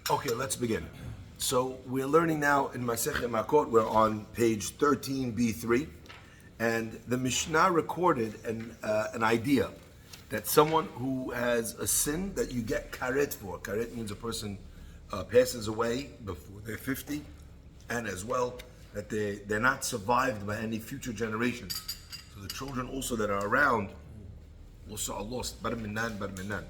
Okay, let's begin. So we're learning now in Masechet Makkot. We're on page 13b3, and the Mishnah recorded an idea that someone who has a sin that you get karet for. Karet means a person passes away before they're 50, and as well that they're not survived by any future generations. So the children also that are around also are lost. Bar minan, bar minan.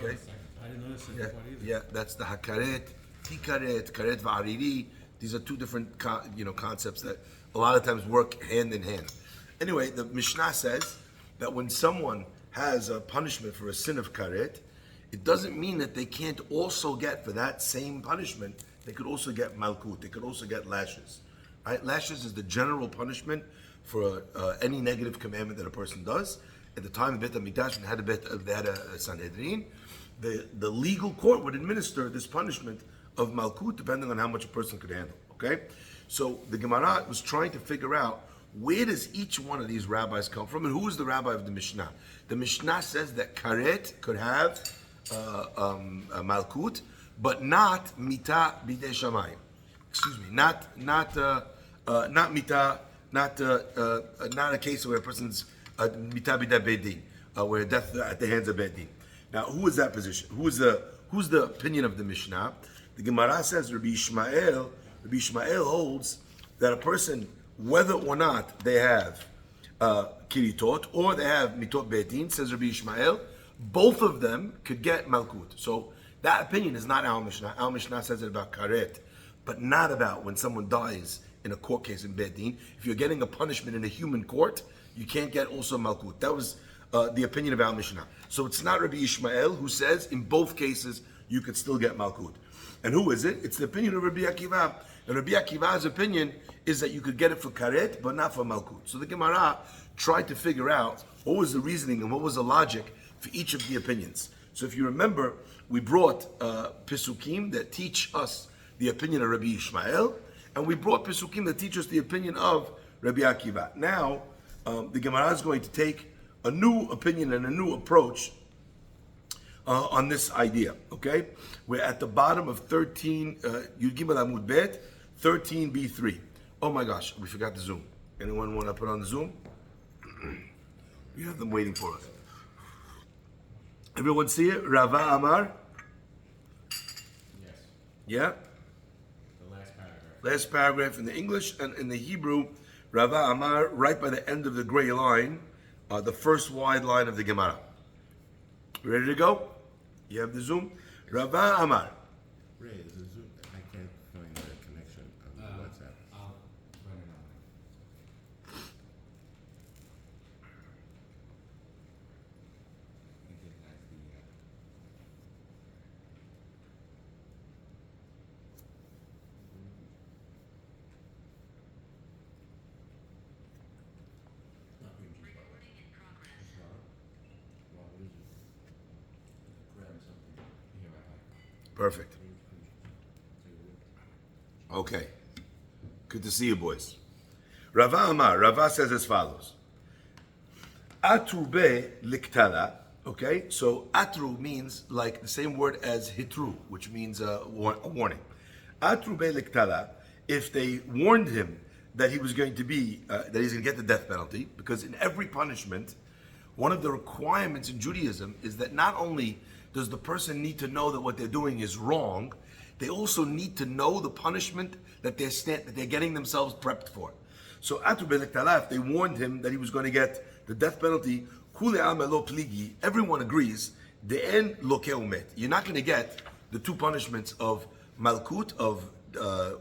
Okay. I didn't know this Yeah, part either. yeah, that's the hakaret, tikaret, karet va'ariri. These are two different concepts that a lot of times work hand in hand. Anyway, the Mishnah says that when someone has a punishment for a sin of karet, it doesn't mean that they can't also get for that same punishment. They could also get malkut. They could also get lashes. Right? Lashes is the general punishment for any negative commandment that a person does. At the time of Bet HaMikdash, they had a Sanhedrin. The legal court would administer this punishment of malkut depending on how much a person could handle. Okay, so the Gemara was trying to figure out where does each one of these rabbis come from, and who is the rabbi of the Mishnah. The Mishnah says that karet could have malkut, but not mita bidei shamayim. Excuse me, not mita, not a case where a person's mita bidei bedin, where death at the hands of bedin. Now, who is that position? Who's the opinion of the Mishnah? The Gemara says Rabbi Ishmael holds that a person, whether or not they have kiritot or they have mitot betin, says Rabbi Ishmael, both of them could get malkut. So that opinion is not our Mishnah. Our Mishnah says it about karet, but not about when someone dies in a court case in bedin. If you're getting a punishment in a human court, you can't get also malkut. That was the opinion of our Mishnah. So it's not Rabbi Ishmael who says in both cases you could still get malkut. And who is it? It's the opinion of Rabbi Akiva. And Rabbi Akiva's opinion is that you could get it for karet, but not for malkut. So the Gemara tried to figure out what was the reasoning and what was the logic for each of the opinions. So if you remember, we brought Pesukim that teach us the opinion of Rabbi Ishmael, and we brought Pesukim that teach us the opinion of Rabbi Akiva. Now, the Gemara is going to take a new opinion and a new approach on this idea, okay? We're at the bottom of 13, Yud Gimel Amud Bet, 13b3. Oh my gosh, we forgot the Zoom. Anyone want to put on the Zoom? We have them waiting for us. Everyone see it? Rava Amar? Yes. Yeah? The last paragraph. Last paragraph in the English and in the Hebrew, Rava Amar, right by the end of the gray line, the first wide line of the Gemara. Ready to go? You have the Zoom? Rava Amar. Ray, is the Zoom? I can't find the connection on WhatsApp. I'll run it on. I think it has the. Not being used by the way. It's not. Well, what is it? Grab something. Here, I Perfect. Okay. Good to see you, boys. Rava Amar. Rava says as follows. Atru be liktala. Okay, so atru means like the same word as hitru, which means a warning. Atru be liktala. If they warned him that he was going to be, that he's going to get the death penalty, because in every punishment, one of the requirements in Judaism is that not only does the person need to know that what they're doing is wrong, they also need to know the punishment that they're getting themselves prepped for. So Atu Belektala, if they warned him that he was going to get the death penalty, everyone agrees, you're not going to get the two punishments of malkut, of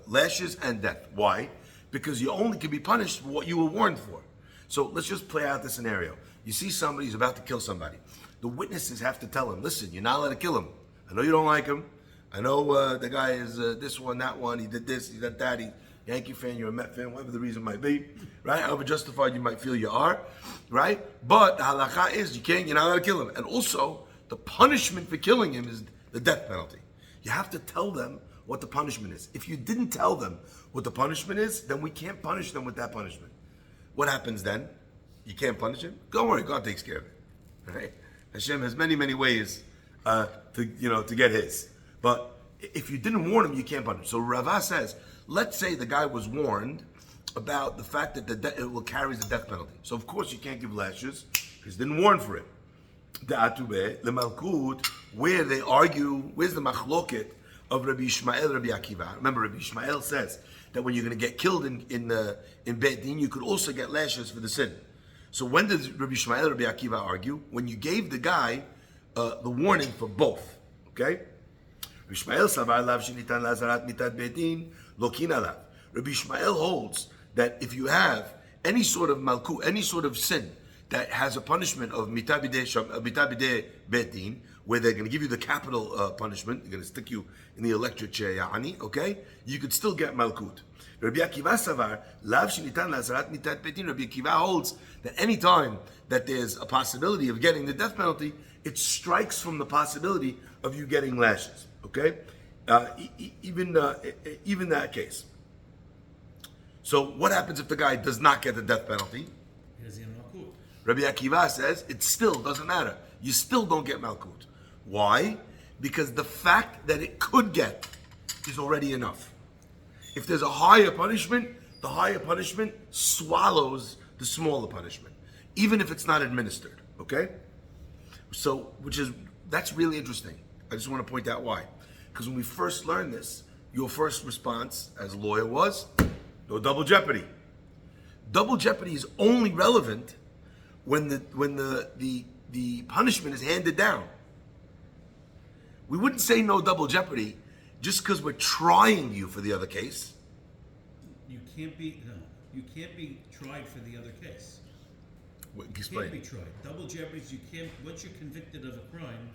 lashes and death. Why? Because you only can be punished for what you were warned for. So let's just play out the scenario. You see somebody who's about to kill somebody. The witnesses have to tell him, listen, you're not allowed to kill him. I know you don't like him. I know the guy is this one, that one. He did this, he did that. He's a Yankee fan, you're a Met fan, whatever the reason might be. Right? However justified you might feel you are. Right? But the halakha is you're not allowed to kill him. And also, the punishment for killing him is the death penalty. You have to tell them what the punishment is. If you didn't tell them what the punishment is, then we can't punish them with that punishment. What happens then? You can't punish him? Don't worry, God takes care of it. Right? Hashem has many, many ways to get his. But if you didn't warn him, you can't punish him. So Rava says, let's say the guy was warned about the fact that it will carry the death penalty. So of course you can't give lashes because he didn't warn for it. The Atube, the Malkut, where they argue, where's the machloket of Rabbi Ishmael, Rabbi Akiva? Remember, Rabbi Ishmael says that when you're going to get killed in Beit Din, you could also get lashes for the sin. So when does Rabbi Ishmael, Rabbi Akiva argue? When you gave the guy the warning for both. Okay? Rabbi Ishmael savar lav shenitan lazarat mitat Beit Din lokin alav. Rabbi Ishmael holds that if you have any sort of malkut, any sort of sin that has a punishment of mitabideh Beit Din, where they're going to give you the capital punishment, they're going to stick you in the electric chair, ya'ani, okay? You could still get malkut. Rabbi Akiva savar, lav shenitan lazarat mitat Beit Din. Rabbi Akiva holds that any time that there's a possibility of getting the death penalty, it strikes from the possibility of you getting lashes, okay? Even that case. So what happens if the guy does not get the death penalty? Rabbi Akiva says it still doesn't matter. You still don't get malkut. Why? Because the fact that it could get is already enough. If there's a higher punishment, the higher punishment swallows the smaller punishment, even if it's not administered. Okay? So, that's really interesting. I just want to point out why. Because when we first learned this, your first response as a lawyer was, no double jeopardy. Double jeopardy is only relevant when the punishment is handed down. We wouldn't say no double jeopardy just because we're trying you for the other case. You can't be tried for the other case. Explain. You can't be tried. Double jeopardy is you can't, once you're convicted of a crime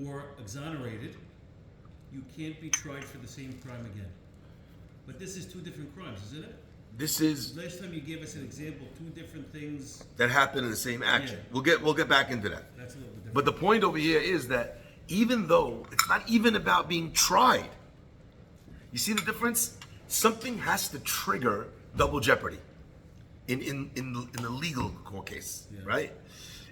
or exonerated, you can't be tried for the same crime again. But this is two different crimes, isn't it? This is last time you gave us an example, two different things that happen in the same action. Yeah. We'll get back into that. That's a little bit different. But the point over here is that even though it's not even about being tried, you see the difference? Something has to trigger double jeopardy in the legal court case, right?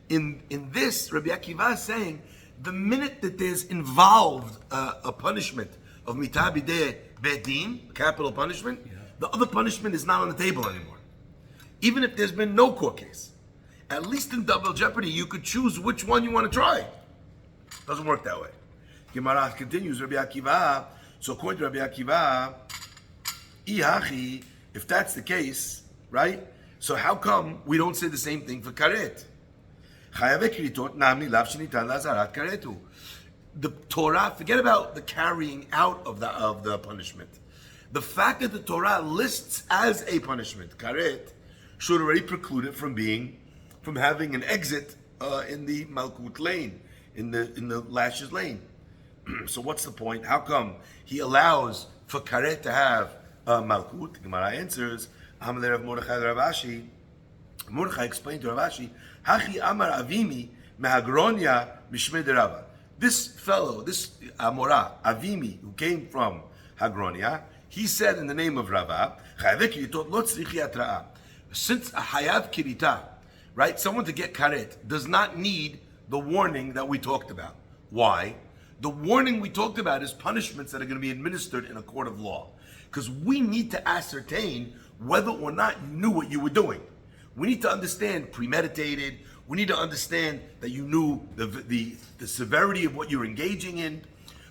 In this, Rabbi Akiva is saying the minute that there's involved a punishment of mitabideh Beit Din, capital punishment, the other punishment is not on the table anymore. Even if there's been no court case. At least in double jeopardy, you could choose which one you want to try. Doesn't work that way. Gemara continues, Rabbi Akiva. So according to Rabbi Akiva, Ihachi, if that's the case, right? So how come we don't say the same thing for karet? The Torah, forget about the carrying out of the punishment. The fact that the Torah lists as a punishment, karet, should already preclude it from having an exit in the malkut lane, in the lashes lane. So what's the point? How come he allows for karet to have malkut? The Gemara answers, Amalei Rav Mordechai Rav Ashi. Mordechai explained to Rav Ashi, Hachi Amar Avimi mehagronia mishmei derava. This fellow, this Amora, Avimi, who came from Hagronia, he said in the name of Rava, since a hayav kirita, right, someone to get karet, does not need the warning that we talked about. Why? The warning we talked about is punishments that are going to be administered in a court of law. Because we need to ascertain whether or not you knew what you were doing. We need to understand premeditated. We need to understand that you knew the severity of what you're engaging in.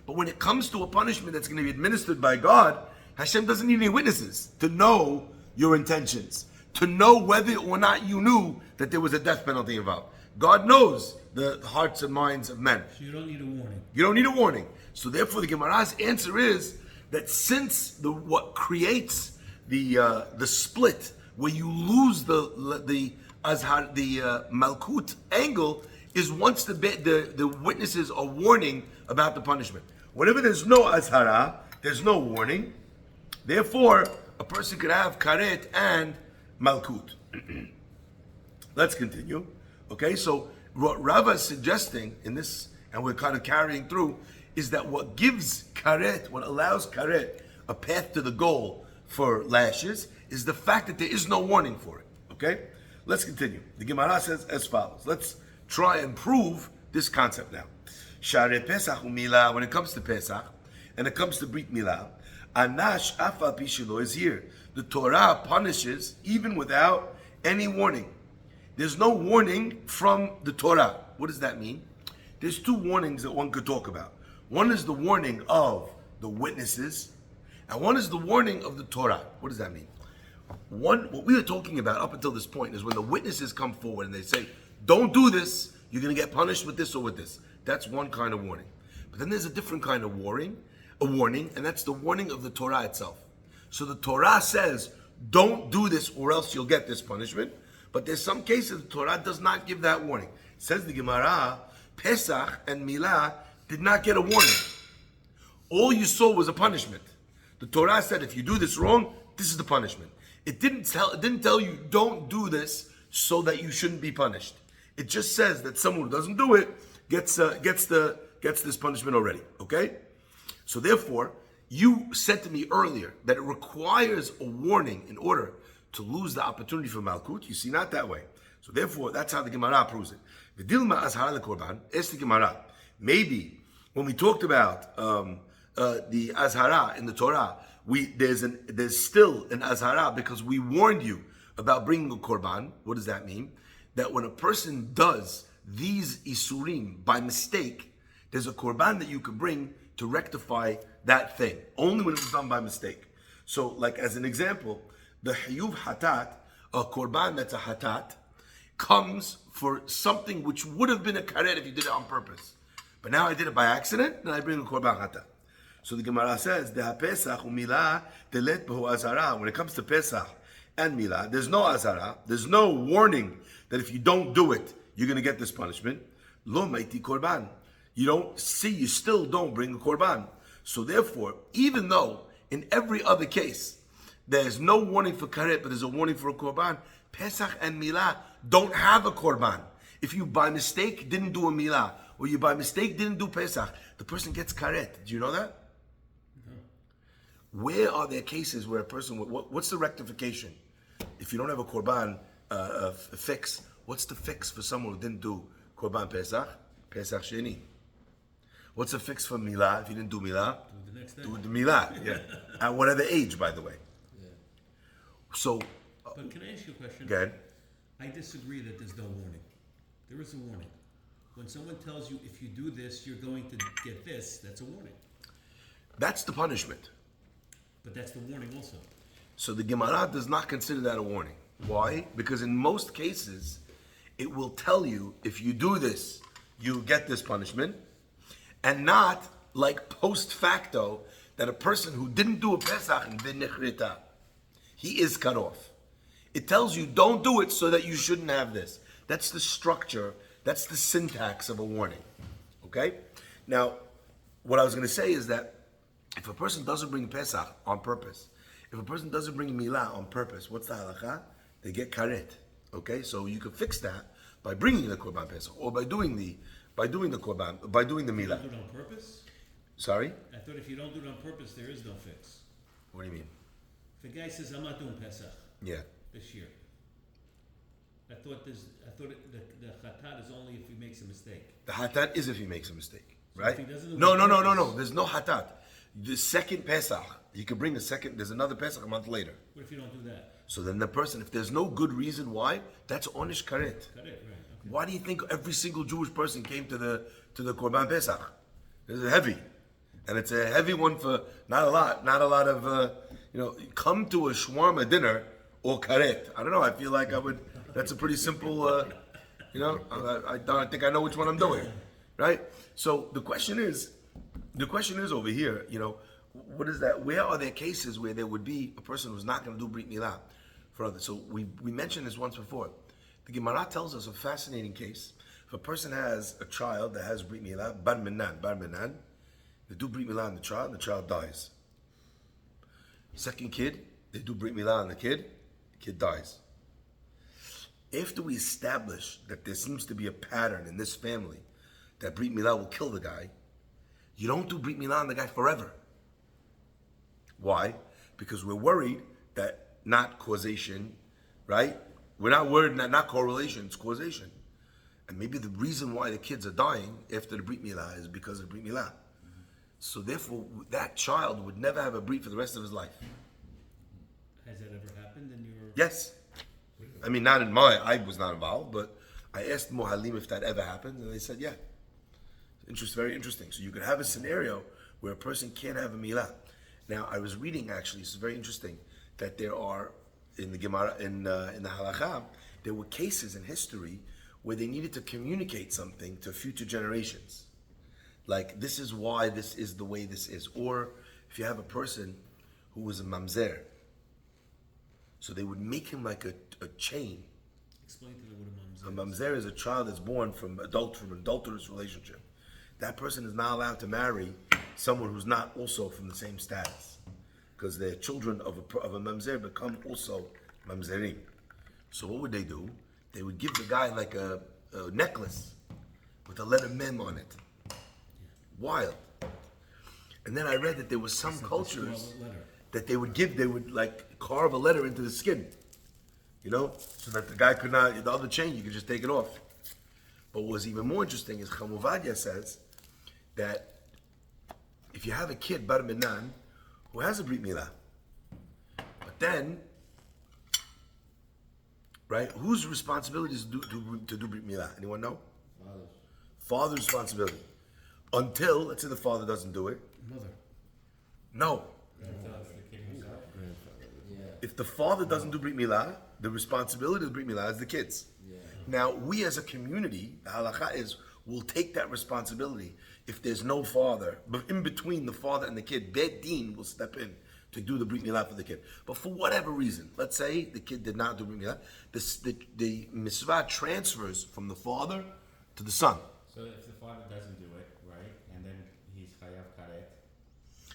But when it comes to a punishment that's going to be administered by God, Hashem doesn't need any witnesses to know your intentions, to know whether or not you knew that there was a death penalty involved. God knows the hearts and minds of men. So you don't need a warning. You don't need a warning. So therefore the Gemara's answer is that since what creates the split where you lose the malkut angle is once the witnesses are warning about the punishment. Whenever there's no azhara, there's no warning. Therefore, a person could have karet and malkut. Let's continue. Okay, so what Rava is suggesting in this, and we're kind of carrying through, is that what gives karet, what allows karet a path to the goal for lashes, is the fact that there is no warning for it. Okay? Let's continue. The Gemara says as follows. Let's try and prove this concept now. Share Pesach umila, when it comes to Pesach, and it comes to Brit Milah, Anash Afal Pishilo is here. The Torah punishes even without any warning. There's no warning from the Torah. What does that mean? There's two warnings that one could talk about. One is the warning of the witnesses, and one is the warning of the Torah. What does that mean? What we were talking about up until this point is when the witnesses come forward and they say, don't do this, you're going to get punished with this or with this. That's one kind of warning. But then there's a different kind of warning, and that's the warning of the Torah itself. So the Torah says, don't do this or else you'll get this punishment. But there's some cases the Torah does not give that warning. It says the Gemara, Pesach and Milah did not get a warning. All you saw was a punishment. The Torah said, if you do this wrong, this is the punishment. It didn't tell you, don't do this so that you shouldn't be punished. It just says that someone who doesn't do it gets this punishment already. Okay? So therefore, you said to me earlier that it requires a warning in order to lose the opportunity for Malkut. You see, not that way. So therefore, that's how the Gemara proves it. V'dilma azhara lekorban. Ask the Gemara. Maybe when we talked about the azhara in the Torah, there's still an azhara because we warned you about bringing a korban. What does that mean? That when a person does these isurim by mistake, there's a korban that you could bring to rectify that thing. Only when it was done by mistake. So, like as an example, the hayuv hatat, a korban that's a hatat, comes for something which would have been a karet if you did it on purpose. But now I did it by accident, then I bring a korban hatat. So the Gemara says, "The Pesach u'milah telet behu azara." When it comes to Pesach and milah, there's no azara, there's no warning that if you don't do it, you're going to get this punishment. Lo maiti korban. You still don't bring a korban. So therefore, even though in every other case there's no warning for karet, but there's a warning for a korban, Pesach and milah don't have a korban. If you by mistake didn't do a milah, or you by mistake didn't do Pesach, the person gets karet. Do you know that? Where are there cases where a person, what's the rectification? If you don't have a korban fix, what's the fix for someone who didn't do korban Pesach? Pesach Sheni. What's the fix for milah if you didn't do milah? Do the next day. Do the milah, yeah. At whatever age, by the way. Yeah. So. But can I ask you a question? Go ahead. I disagree that there's no warning. There is a warning. When someone tells you if you do this, you're going to get this, that's a warning. That's the punishment. But that's the warning also. So the Gemara does not consider that a warning. Why? Because in most cases, it will tell you if you do this, you get this punishment, and not like post facto that a person who didn't do a Pesach and v'nechrita, he is cut off. It tells you don't do it so that you shouldn't have this. That's the structure. That's the syntax of a warning. Okay? Now, what I was going to say is that if a person doesn't bring Pesach on purpose, if a person doesn't bring Milah on purpose, what's the halakha? They get karet. Okay? So you could fix that by bringing the Korban Pesach or by doing the Korban, by doing the Milah. You don't do it on purpose? Sorry? I thought if you don't do it on purpose, there is no fix. What do you mean? If a guy says, I'm not doing Pesach Yeah. this year, I thought the chatat is only if he makes a mistake. The hatat is if he makes a mistake, right? if he doesn't do No. purpose- There's no hatat. The second Pesach, you can bring the second. There's another Pesach a month later. What if you don't do that? So then the person, if there's no good reason why, that's onish karet. Got it, right? Okay. Why do you think every single Jewish person came to the Korban Pesach? It's heavy, and it's a heavy one for not a lot of come to a shawarma dinner or karet. I don't know. I feel like I would. That's a pretty simple. I think I know which one I'm doing, right? So the question is over here. What is that? Where are there cases where there would be a person who's not going to do Brit Milah for others? So we mentioned this once before. The Gemara tells us a fascinating case. If a person has a child that has Brit Milah, Bar Minan, they do Brit Milah on the child dies. Second kid, they do Brit Milah on the kid dies. After we establish that there seems to be a pattern in this family that Brit Milah will kill the guy, you don't do Brit Milah on the guy forever. Why? Because we're worried that not causation, right? We're not worried that not correlation, it's causation. And maybe the reason why the kids are dying after the Brit Milah is because of Brit Milah. So therefore, that child would never have a brit for the rest of his life. Has that ever happened in your? Yes. I mean, I was not involved, but I asked Mohalim if that ever happened, and they said, yeah. Very interesting. So you could have a scenario where a person can't have a milah. Now, I was reading, actually, it's very interesting, that there are, in the Gemara, in the Halakha, there were cases in history where they needed to communicate something to future generations. Like, this is why this is the way this is. Or, if you have a person who was a mamzer, so they would make him like a chain. Explain to me what A mamzer is a child that's born from an adulterous relationship. That person is not allowed to marry someone who's not also from the same status, because the children of a mamzer become also mamzerim. So what would they do? They would give the guy like a necklace with a letter mem on it. Wild. And then I read that there was some cultures that they would like carve a letter into the skin, so that the guy could not, the other chain, you could just take it off. But what was even more interesting is Chamuvadia says that if you have a kid, Bar Minan, who has a Brit Milah, but then, right, whose responsibility is to do Brit Milah? Anyone know? Father's responsibility. Until, let's say the father doesn't do it. Mother. No. If the father doesn't do Brit Milah, the responsibility of Brit Milah is the kids. Now, we as a community, the halakha is, we'll take that responsibility. If there's no father, but in between the father and the kid, Bet Din will step in to do the Brit Milah for the kid. But for whatever reason, let's say the kid did not do Brit Milah, the mitzvah transfers from the father to the son. So if the father doesn't do it, right, and then he's chayav karet.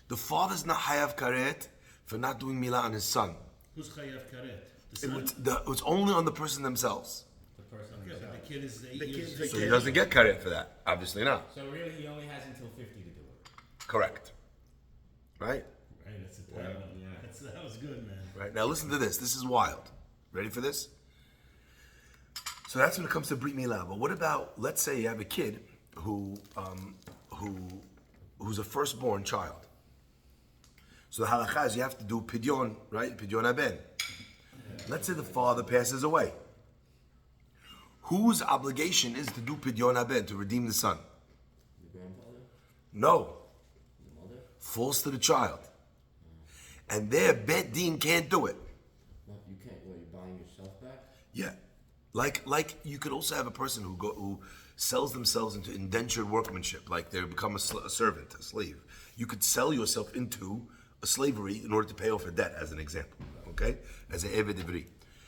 The father's not chayav karet for not doing milah on his son. Who's chayav karet? The son? It's only on the person themselves. The person Yeah, himself. but the kid is 8 years. So he doesn't get karet for that. Obviously not. So really, he only has until 50 to do it. Correct. Right? Right, that's a tough one. Yeah. That was good, man. Right. Now listen to this. This is wild. Ready for this? So that's when it comes to Brit Milah. But what about, let's say you have a kid who's a firstborn child. So the halakha is you have to do pidyon, right? Pidyon haben. Let's say the father passes away. Whose obligation is to do pidyon haben, to redeem the son? The grandfather? No. The mother? Falls to the child. And their Bet Din can't do it. No, you can't. What, you're buying yourself back? Yeah. Like you could also have a person who sells themselves into indentured workmanship, like they become a servant, a slave. You could sell yourself into a slavery in order to pay off a debt, as an example, okay? As an Eved Ivri.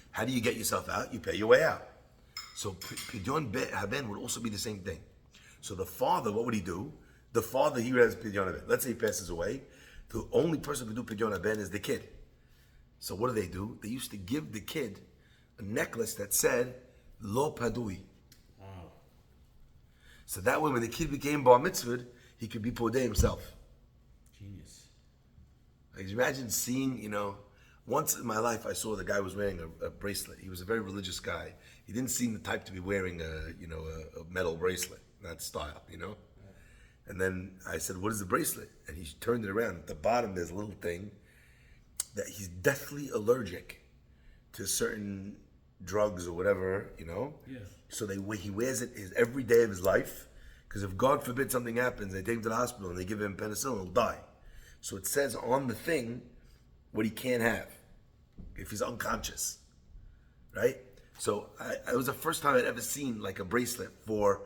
How do you get yourself out? You pay your way out. So Pidyon Haben would also be the same thing. So the father, what would he do? The father, he has Pidyon Haben. Let's say he passes away. The only person who can do Pidyon Haben is the kid. So what do? They used to give the kid a necklace that said, Lo Padui. Wow. So that way when the kid became Bar Mitzvah, he could be Podeh himself. Genius. Like, imagine seeing, once in my life I saw the guy was wearing a bracelet. He was a very religious guy. He didn't seem the type to be wearing a metal bracelet, that style, And then I said, what is the bracelet? And he turned it around. At the bottom there's a little thing that he's deathly allergic to certain drugs or whatever, Yes. So he wears it every day of his life, because if God forbid something happens, they take him to the hospital and they give him penicillin, he'll die. So it says on the thing what he can't have if he's unconscious, right? So it was the first time I'd ever seen like a bracelet for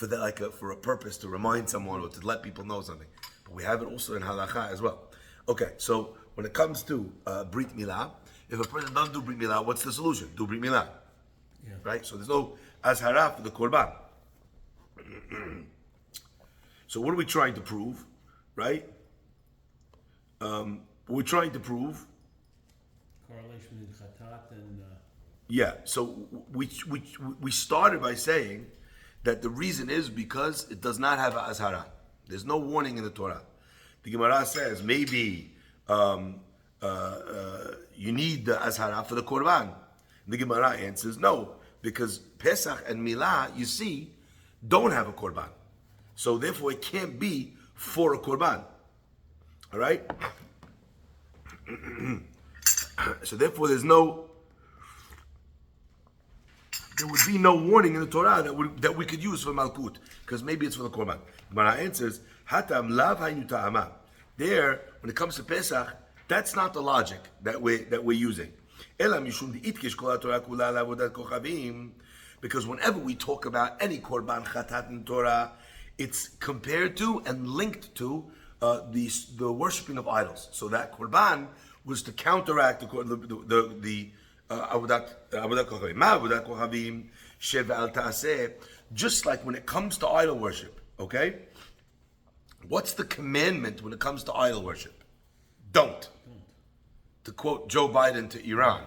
that, for a purpose to remind someone or to let people know something. But we have it also in halakha as well. Okay, so when it comes to Brit Milah, if a person doesn't do Brit Milah, what's the solution? Do Brit Milah. Yeah. Right? So there's no azhara for the korban. So what are we trying to prove? Right? We're trying to prove. Correlation in Khatat and. Yeah. So we started by saying that the reason is because it does not have a azhara. There's no warning in the Torah. The Gemara says maybe you need the azhara for the korban. The Gemara answers no, because Pesach and Milah, you see, don't have a korban. So therefore it can't be for a korban. All right? So therefore there would be no warning in the Torah that we could use for Malkut, because maybe it's for the Korban. But our answer is, Hatam lav haynu ta'ama. There, when it comes to Pesach, that's not the logic that we're using. Ela mishum de'itkish kol haTorah kula la'avodat kochavim. Because whenever we talk about any Korban Chatat in Torah, it's compared to and linked to the worshiping of idols. So that Korban was to counteract the Avodat Kochavim. Ma Avodat Kochavim shev al ta'aseh. Just like when it comes to idol worship, okay? What's the commandment when it comes to idol worship? Don't. To quote Joe Biden to Iran.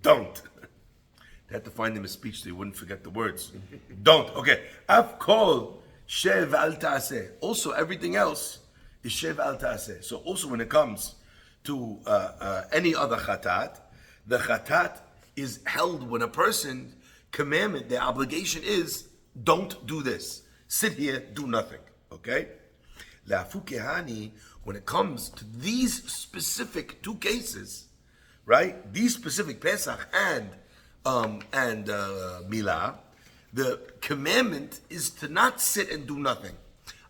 Don't. They had to find him a speech so he wouldn't forget the words. Don't. Okay. Af kol shev al ta'aseh. Also, everything else is shev al ta'aseh. So also when it comes to any other chatat, the chatat is held when a person commandment, their obligation is don't do this. Sit here, do nothing. Okay? La'afu kehani, when it comes to these specific two cases, right? These specific Pesach and Milah, the commandment is to not sit and do nothing.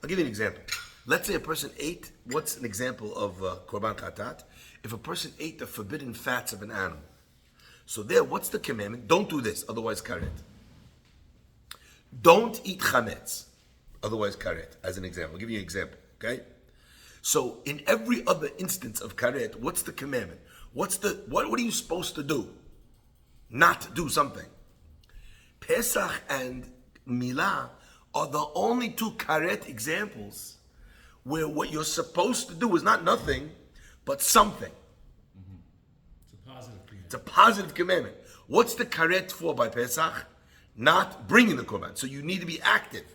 I'll give you an example. Let's say a person ate, what's an example of Korban Chatat? If a person ate the forbidden fats of an animal. So there, what's the commandment? Don't do this, otherwise karet. Don't eat chametz, otherwise karet, as an example. I'll give you an example, okay? So in every other instance of karet, what's the commandment? What are you supposed to do? Not do something. Pesach and Milah are the only two karet examples where what you're supposed to do is not nothing, but something. It's a positive commandment. It's a positive commandment. What's the karet for by Pesach? Not bringing the korban. So you need to be active.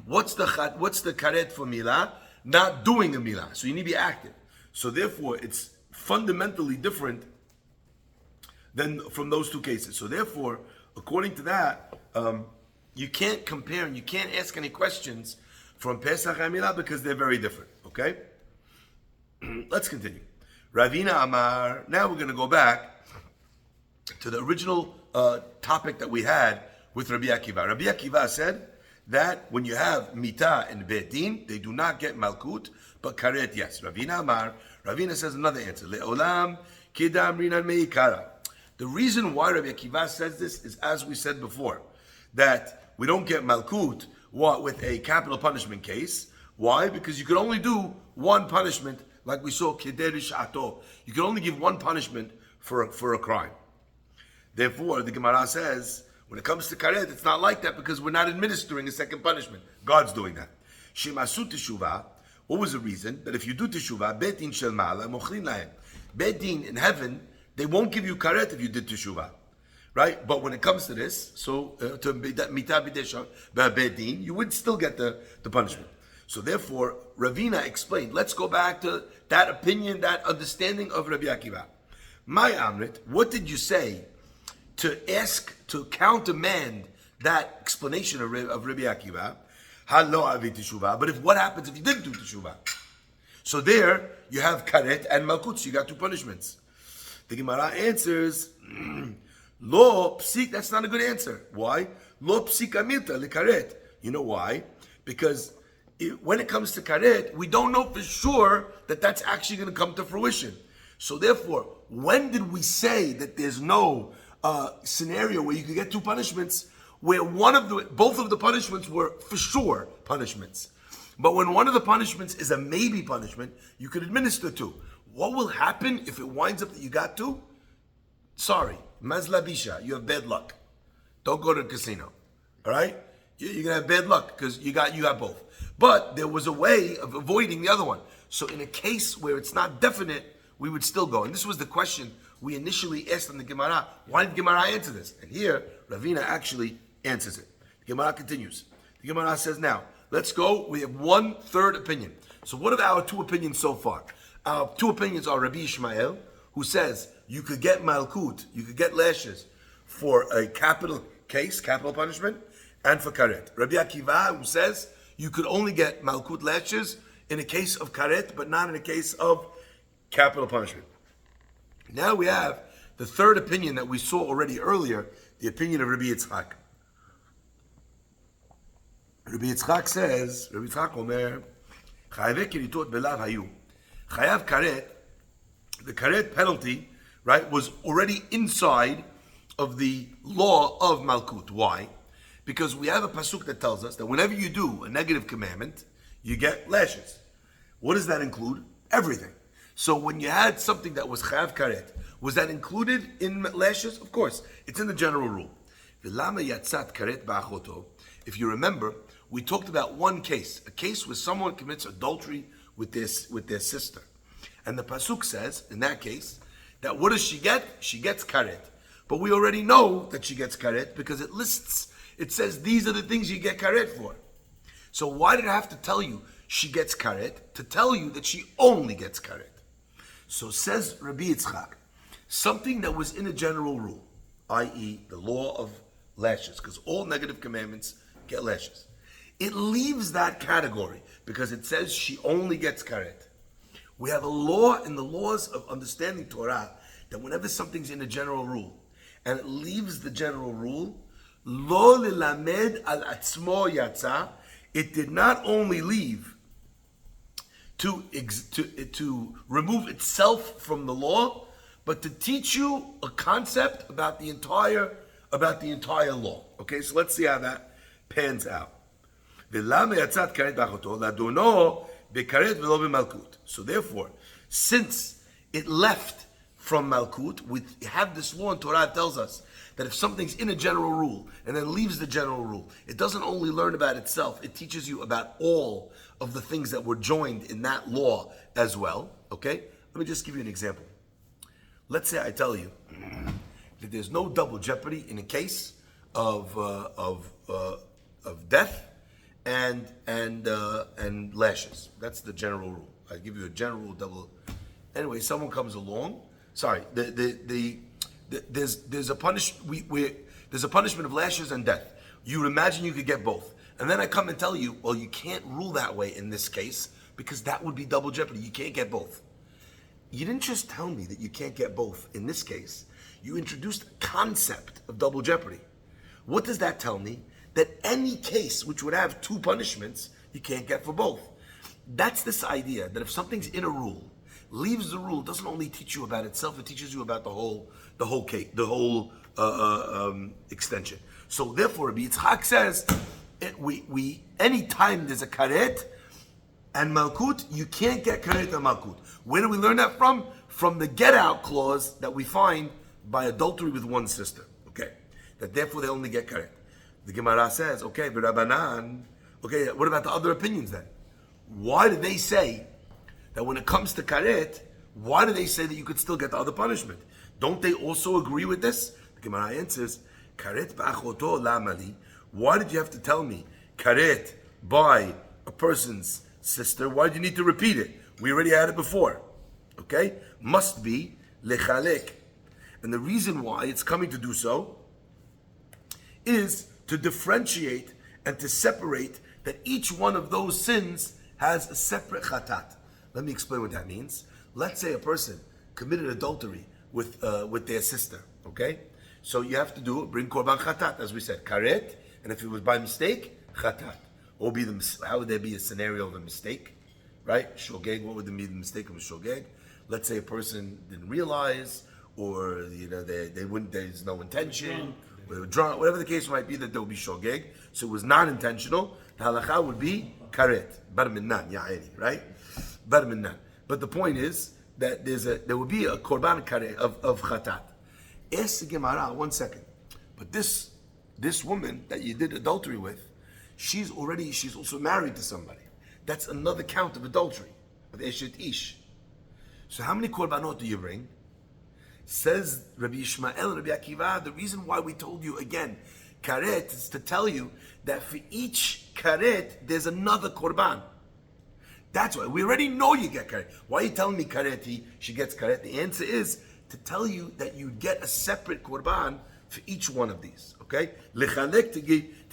What's the karet for Milah? Not doing a Milah. So you need to be active. So therefore, it's fundamentally different than from those two cases. So therefore, according to that, you can't compare and you can't ask any questions from Pesach and Milah because they're very different. Okay? Let's continue. Ravina Amar. Now we're going to go back to the original topic that we had with Rabbi Akiva. Rabbi Akiva said that when you have Mitah and Beit Din, they do not get Malkut, but Karet, yes. Ravina Amar. Ravina says another answer. Le'olam kidam rinan meikara. The reason why Rabbi Akiva says this is, as we said before, that we don't get Malkut with a capital punishment case. Why? Because you could only do one punishment, like we saw Kederish Ato. You can only give one punishment for a crime. Therefore, the Gemara says, when it comes to karet, it's not like that because we're not administering a second punishment. God's doing that. Shemasu teshuvah. What was the reason? That if you do teshuvah, Beit Din shel ma'ala mochlin lahem. Beit Din in heaven, they won't give you karet if you did teshuvah. Right? But when it comes to this, so to mitah b'dei Beit Din, you would still get the punishment. So therefore, Ravina explained, let's go back to that opinion, that understanding of Rabbi Akiva. My Amrit, what did you say to countermand that explanation of Rabbi Akiva? Halo avi teshuvah. But what happens if you didn't do teshuvah? So there, you have karet and malkut, so you got two punishments. The Gemara answers, lo psik, that's not a good answer. Why? Lo psik amirta le karet. You know why? Because when it comes to karet, we don't know for sure that that's actually going to come to fruition. So therefore, when did we say that there's no scenario where you could get two punishments, where both of the punishments were for sure punishments? But when one of the punishments is a maybe punishment, you could administer two. What will happen if it winds up that you got two? Sorry, mazlabisha, you have bad luck. Don't go to the casino. All right? You're gonna have bad luck because you got both. But there was a way of avoiding the other one. So in a case where it's not definite, we would still go. And this was the question we initially asked in the Gemara. Why did Gemara answer this? And here, Ravina actually answers it. The Gemara continues. The Gemara says, now, let's go. We have 1/3 opinion. So what are our two opinions so far? Our two opinions are Rabbi Ishmael, who says you could get malkut, you could get lashes for a capital case, capital punishment, and for karet. Rabbi Akiva, who says you could only get malkut lashes in a case of karet, but not in a case of capital punishment. Now we have the third opinion that we saw already earlier, the opinion of Rabbi Yitzchak. Rabbi Yitzchak says, Rabbi Yitzchak Omer, Chayav keritot belav hayu. Chayav karet, the karet penalty, right, was already inside of the law of Malkut. Why? Because we have a pasuk that tells us that whenever you do a negative commandment, you get lashes. What does that include? Everything. So when you had something that was chayav karet, was that included in lashes? Of course, it's in the general rule. If you remember, we talked about one case, a case where someone commits adultery with their sister. And the pasuk says, in that case, that what does she get? She gets karet. But we already know that she gets karet because it says these are the things you get karet for. So why did I have to tell you she gets karet? To tell you that she only gets karet. So says Rabbi Yitzchak, something that was in a general rule, i.e. the law of lashes, because all negative commandments get lashes. It leaves that category because it says she only gets karet. We have a law in the laws of understanding Torah that whenever something's in a general rule and it leaves the general rule, lo lilamed al atzmo yatsa, it did not only leave to remove itself from the law, but to teach you a concept about the entire law. Okay, so let's see how that pans out. So therefore, since it left from Malkut, we have this law in Torah that tells us that if something's in a general rule and then leaves the general rule, it doesn't only learn about itself, it teaches you about all of the things that were joined in that law as well. Okay? Let me just give you an example. Let's say I tell you that there's no double jeopardy in a case of death and lashes. That's the general rule. I give you a general double. Anyway, someone comes along. Sorry, there's a punishment of lashes and death. You would imagine you could get both, and then I come and tell you, well, you can't rule that way in this case because that would be double jeopardy. You can't get both. You didn't just tell me that you can't get both in this case. You introduced a concept of double jeopardy. What does that tell me? That any case which would have two punishments, you can't get for both. That's this idea that if something's in a rule, leaves the rule, doesn't only teach you about itself, it teaches you about the whole case, the whole extension. So therefore, Rabbi Yitzchak says, we anytime there's a karet and malkut, you can't get karet and malkut. Where do we learn that from? From the get out clause that we find by adultery with one sister. Okay, that therefore they only get karet. The Gemara says, okay, but Rabbanan, okay, what about the other opinions then? Why do they say that when it comes to karet, why do they say that you could still get the other punishment? Don't they also agree with this? The Gemara answers, karet ba'achoto lamali. Why did you have to tell me karet by a person's sister? Why did you need to repeat it? We already had it before. Okay? Must be lechalek. And the reason why it's coming to do so is to differentiate and to separate that each one of those sins has a separate chatat. Let me explain what that means. Let's say a person committed adultery with their sister, okay? So you have to bring korban chatat, as we said, karet, and if it was by mistake, chatat. How would there be a scenario of a mistake, right? Shogeg, what would be the mistake of a shogeg? Let's say a person didn't realize, or they wouldn't. There's no intention. They were drunk, whatever the case might be, that there would be shogeg. So it was not intentional. The halacha would be karet, bar minnan, ya'eni, right? Bar minnan. But the point is that there would be a korban karet of chatat. Ask the Gemara, 1 second. But this woman that you did adultery with, she's also married to somebody. That's another count of adultery, of eshet ish. So how many korbanot do you bring? Says Rabbi Ishmael and Rabbi Akiva, the reason why we told you again, karet, is to tell you that for each karet, there's another korban. That's why. We already know you get karet. Why are you telling me kareti, she gets karet? The answer is to tell you that you get a separate korban for each one of these. Okay? Lechalek, to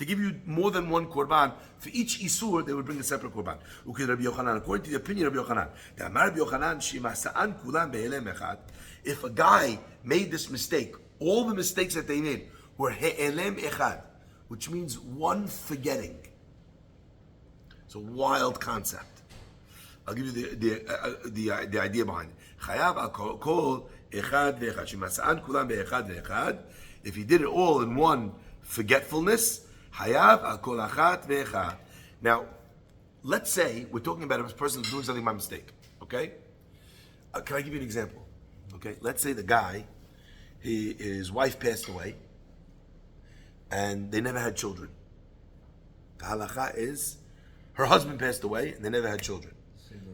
give you more than one korban. For each isur, they would bring a separate korban. Okay, Rabbi Yochanan, according to the opinion of Rabbi Yochanan, the Amar Rabbi Yochanan, Shimasa'an kulam be'elem echad. If a guy made this mistake, all the mistakes that they made were he'elem echad, which means one forgetting. It's a wild concept. I'll give you the idea behind it. Chayav al kol echad ve'echad. Shimasa'an kulam be'echad ve'echad. If he did it all in one forgetfulness, hayav al kol achat ve'echad. Now, let's say we're talking about a person who's doing something by mistake. Okay? Can I give you an example? Okay? Let's say the guy, his wife passed away, and they never had children. The halacha is, her husband passed away, and they never had children.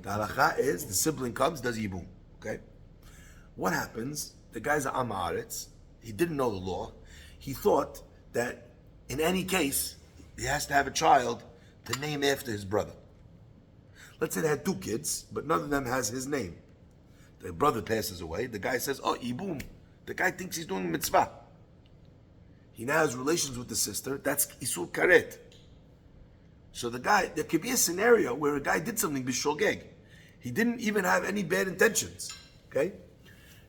The halacha is, the sibling comes, does yibum. Okay? What happens? The guy's an am haaretz. He didn't know the law. He thought that in any case, he has to have a child to name after his brother. Let's say they had 2 kids, but none of them has his name. The brother passes away. The guy says, oh, yibum. The guy thinks he's doing mitzvah. He now has relations with the sister. That's isur karet. So the guy, there could be a scenario where a guy did something b'shogeg. He didn't even have any bad intentions. Okay?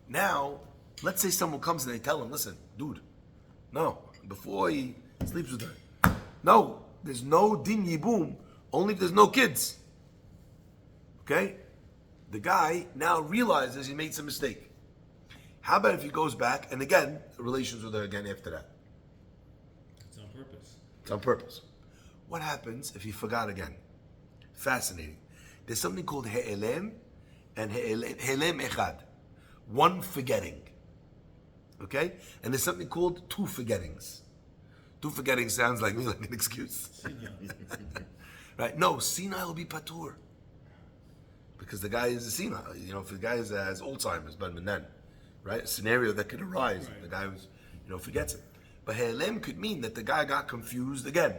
Now, let's say someone comes and they tell him, listen, dude, no, before he sleeps with her, no, there's no din yibum, only if there's no kids. Okay? The guy now realizes he made some mistake. How about if he goes back and again, relations with her again after that? It's on purpose. It's on purpose. What happens if he forgot again? Fascinating. There's something called he'elem and he'elem echad. One forgetting. Okay? And there's something called 2 forgettings. 2 forgettings sounds like me like an excuse. Right? No, senile will be patur. Because the guy is a senile. You know, if the guy has Alzheimer's, but then, right? A scenario that could arise. Right. The guy was, forgets it. But he'elem could mean that the guy got confused again.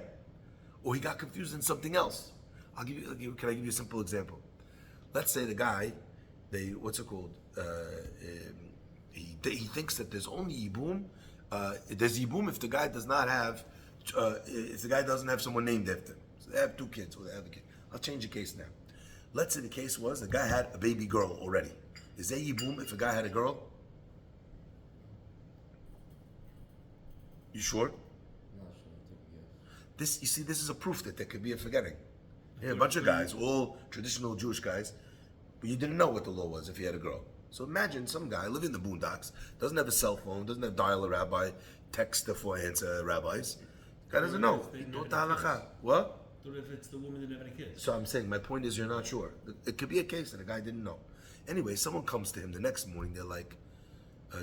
Or he got confused in something else. Can I give you a simple example? Let's say the guy, what's it called? He thinks that there's only yibum. There's yibum if the guy does not have, if the guy doesn't have someone named after him. So they have 2 kids, or they have a kid. I'll change the case now. Let's say the case was the guy had a baby girl already. Is there yibum if a guy had a girl? You sure? Not sure. I think yes. This is a proof that there could be a forgetting. Yeah, a bunch of guys, all traditional Jewish guys, but you didn't know what the law was if he had a girl. So imagine some guy living in the boondocks, doesn't have a cell phone, doesn't have dial a rabbi, text for answer rabbis. Guy doesn't know. What? What if it's the woman that never had kids? So I'm saying, my point is, you're not sure. It could be a case that a guy didn't know. Anyway, someone comes to him the next morning. They're like, I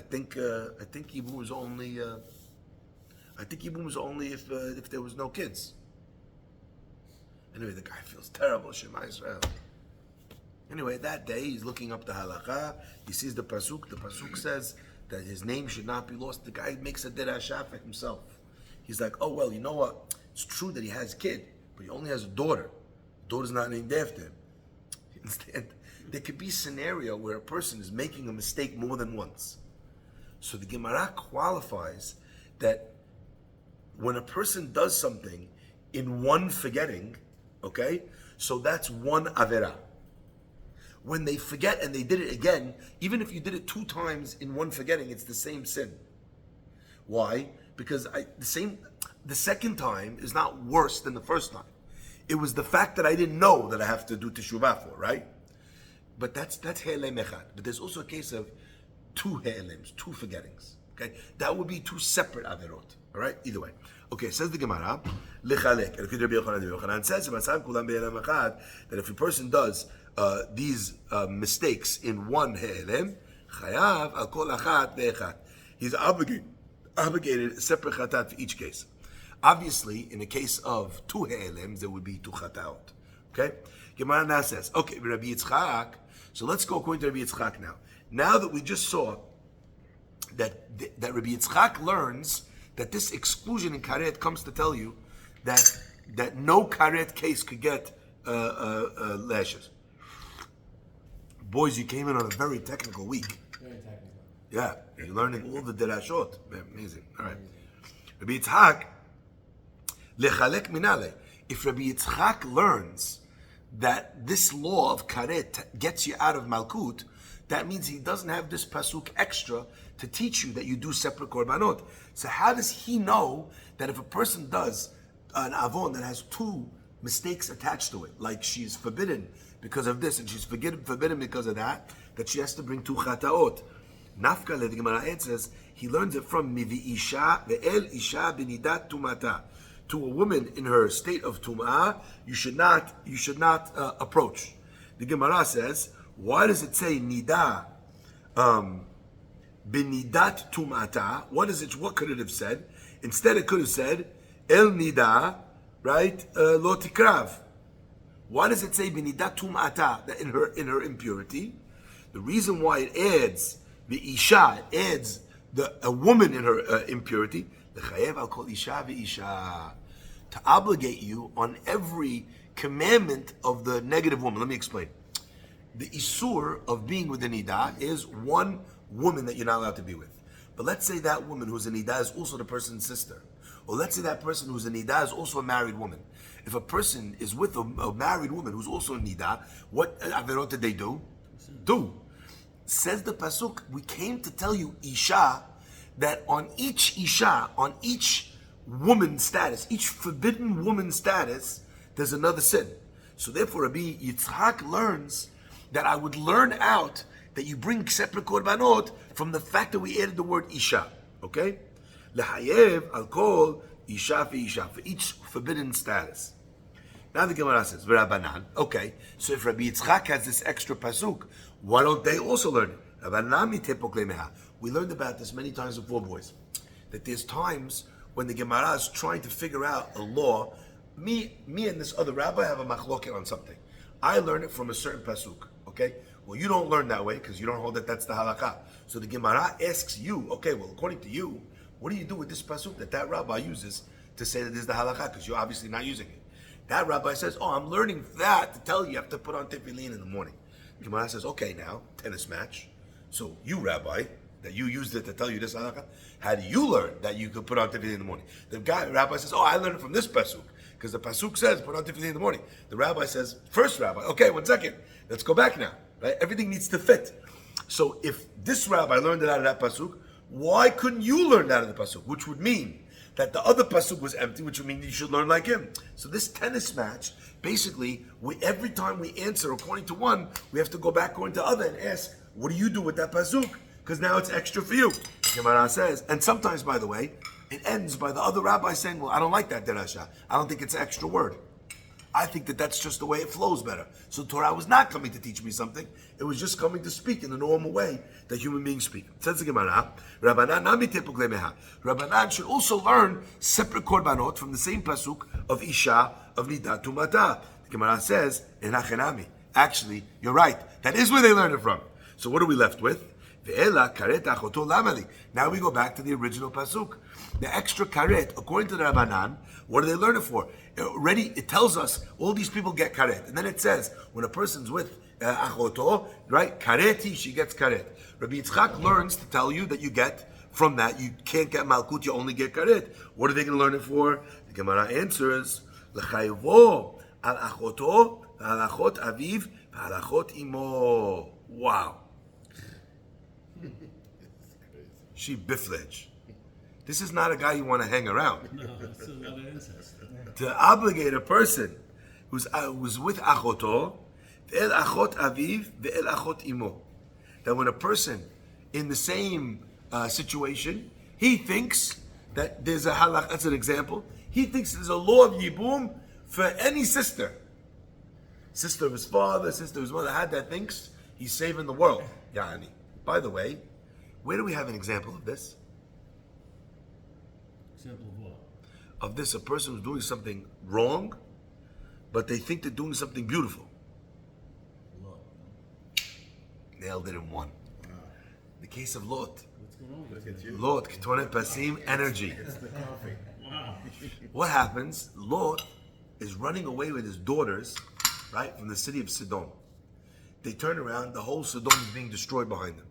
think yibum is only. I think yibum is only if there was no kids. Anyway, the guy feels terrible. Shema Israel. Anyway, that day he's looking up the halakha. He sees the pasuk. The pasuk says that his name should not be lost. The guy makes a derashah for himself. He's like, oh well, you know what? It's true that he has a kid, but he only has a daughter. The daughter's not named after him. You understand? There could be a scenario where a person is making a mistake more than once. So the Gemara qualifies that when a person does something in one forgetting, okay, so that's one avera. When they forget and they did it again, even if you did it 2 times in one forgetting, it's the same sin. Why? Because the second time is not worse than the first time. It was the fact that I didn't know that I have to do teshuvah for, right? But that's he'elem echad. But there's also a case of 2 he'elems, 2 forgettings. Okay, that would be 2 separate averot. All right, either way. Okay, says the Gemara, lechalek. Rabbi Yochanan says that if a person does these mistakes in one he'elem, chayav al kol achat ve'echat. He's obligated a separate chatat for each case. Obviously, in the case of 2 he'elems, there would be 2 chataot. Okay? Gemara now says, okay, Rabbi Yitzchak, so let's go according to Rabbi Yitzchak now. Now that we just saw that Rabbi Yitzchak learns that this exclusion in karet comes to tell you that no karet case could get lashes. Boys, you came in on a very technical week. Very technical. Yeah, you're learning all the derashot. Amazing. All right. Rabbi Yitzchak, lechalek minale. If Rabbi Yitzchak learns that this law of karet gets you out of malkut, that means he doesn't have this pasuk extra to teach you that you do separate korbanot. So how does he know that if a person does an avon that has two mistakes attached to it, like she's forbidden because of this and she's forbidden because of that she has to bring two chataot? Nafka, the Gemara says, he learns it from mivi isha ve'el isha binidat tumata. To a woman in her state of tum'ah, you should not approach. The Gemara says, why does it say nida binidat tum'ata? What could it have said? Instead, it could have said el nida, right? Lo tikrav. Why does it say binidat tum'ata, that in her impurity? The reason why it adds the isha, it adds a woman in her impurity. L'chayev al kol isha ve'isha, to obligate you on every commandment of the negative woman. Let me explain. The isur of being with the nida is one woman that you're not allowed to be with. But let's say that woman who's a nida is also the person's sister. Or let's say that person who's a nida is also a married woman. If a person is with a married woman who's also a nida, what averot did they do? Says the pasuk, we came to tell you, isha, that on each isha, on each woman status, each forbidden woman status, there's another sin. So therefore, Rabbi Yitzchak learns that I would learn out that you bring separate korbanot from the fact that we added the word isha. Okay? L'hayev al kol isha fi isha, for each forbidden status. Now the Gemara says, V'Rabbanan, okay, so if Rabbi Yitzchak has this extra pasuk, why don't they also learn it? Rabbanan mitepok lemeha. We learned about this many times before, boys, that there's times when the Gemara is trying to figure out a law. Me and this other rabbi have a machloket on something. I learn it from a certain pasuk, okay? Well, you don't learn that way because you don't hold that that's the halakha. So the Gemara asks you, okay, well, according to you, what do you do with this pasuk that rabbi uses to say that this is the halakha? Because you're obviously not using it. That rabbi says, oh, I'm learning that to tell you have to put on tefillin in the morning. The Gemara says, okay, now, tennis match. So you, rabbi, that you used it to tell you this halakha, how do you learn that you could put on tefillin in the morning? The rabbi says, oh, I learned it from this pasuk, because the pasuk says put on tefillin in the morning. The rabbi says, first rabbi, okay, 1 second, let's go back now. Right? Everything needs to fit. So if this rabbi learned it out of that pasuk, why couldn't you learn that out of the pasuk? Which would mean that the other pasuk was empty, which would mean you should learn like him. So this tennis match, basically, every time we answer according to one, we have to go back according to the other and ask, what do you do with that pasuk? Because now it's extra for you. Gemara says, and sometimes, by the way, it ends by the other rabbi saying, well, I don't like that derasha. I don't think it's an extra word. I think that that's just the way it flows better. So Torah was not coming to teach me something. It was just coming to speak in the normal way that human beings speak. It says the Gemara, Rabbanan should also learn separate korbanot from the same pasuk of Isha, of Nida Tumata. The Gemara says, Enachenami. Actually, you're right. That is where they learn it from. So what are we left with? Now we go back to the original pasuk. The extra karet, according to the Rabbanan, what do they learn it for? Already, it tells us all these people get karet, and then it says when a person's with achoto, right? Kareti, she gets karet. Rabbi Yitzchak learns to tell you that you get from that. You can't get malkut, you only get karet. What are they going to learn it for? The Gemara answers, l'chayvo al achoto, al achot aviv, al achot imo. Wow. She bifledge. This is not a guy you want to hang around. No, it's a lot of incest. To obligate a person who's with achoto, ve'el achot aviv, ve'el achot imo. That when a person in the same situation, he thinks that there's a halach, that's an example, he thinks there's a law of yibum for any sister. Sister of his father, sister of his mother, had that thinks he's saving the world. Yani. By the way, where do we have an example of this? Example of what? Of this, a person who's doing something wrong, but they think they're doing something beautiful. Lot. Nailed it in one. Wow. The case of Lot. What's going on Look with at you. Lot, Ketonet Pasim, energy. It's the coffee. Wow. What happens? Lot is running away with his daughters, right, from the city of Sidon. They turn around, the whole Sidon is being destroyed behind them.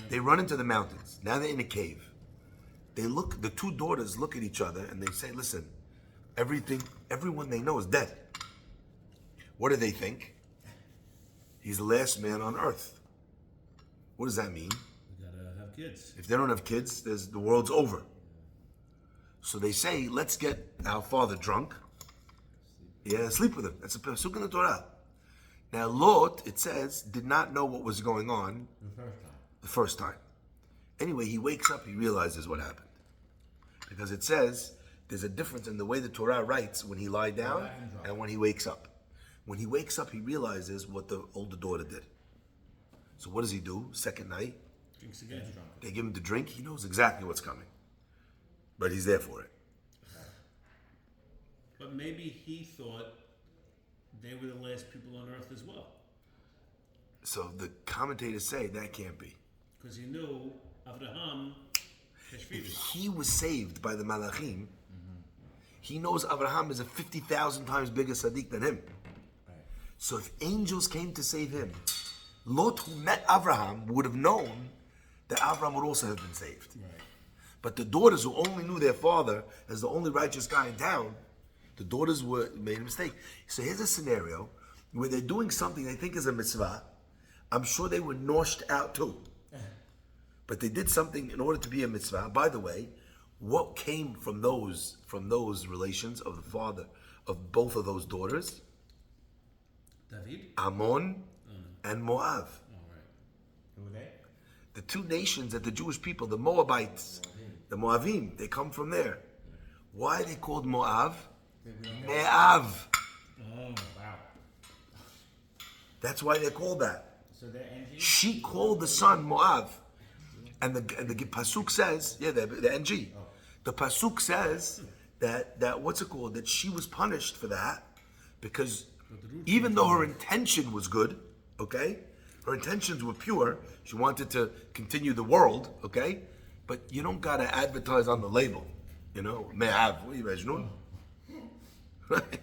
They run into the mountains. Now they're in a cave. the two daughters look at each other and they say, listen, everyone they know is dead. What do they think? He's the last man on earth. What does that mean? We gotta have kids. If they don't have kids, the world's over. So they say, let's get our father drunk. Yeah, sleep with him. That's a pasuk in the Torah. Now Lot, it says, did not know what was going on the first time. Anyway, he wakes up, he realizes what happened. Because it says, there's a difference in the way the Torah writes when he lied down and when he wakes up. When he wakes up, he realizes what the older daughter did. So what does he do? Second night, Drinks again. they give him to drink. He knows exactly what's coming. But he's there for it. But maybe he thought they were the last people on earth as well. So the commentators say that can't be. Because he knew Avraham If he was saved by the Malachim, he knows Abraham is a 50,000 times bigger Sadiq than him. So if angels came to save him, Lot, who met Abraham, would have known that Abraham would also have been saved. Right. But the daughters who only knew their father as the only righteous guy in town, the daughters made a mistake. So here's a scenario where they're doing something they think is a mitzvah. I'm sure they were noshed out too. But they did something in order to be a mitzvah. By the way, what came from those relations of the father of both of those daughters? David? Ammon and Moab. All right. Who were they? The two nations that the Jewish people, the Moabites, the Moavim, they come from there. Why are they called Moab? Me'av. Oh, wow. That's why they're called that. So they're NG? She called the son Moab. And the pasuk says, the NG. The pasuk says that what's it called? That she was punished for that because even though her intention was good, okay, her intentions were pure. She wanted to continue the world, okay, but you don't gotta advertise on the label, Me'av. What do you imagine? Right?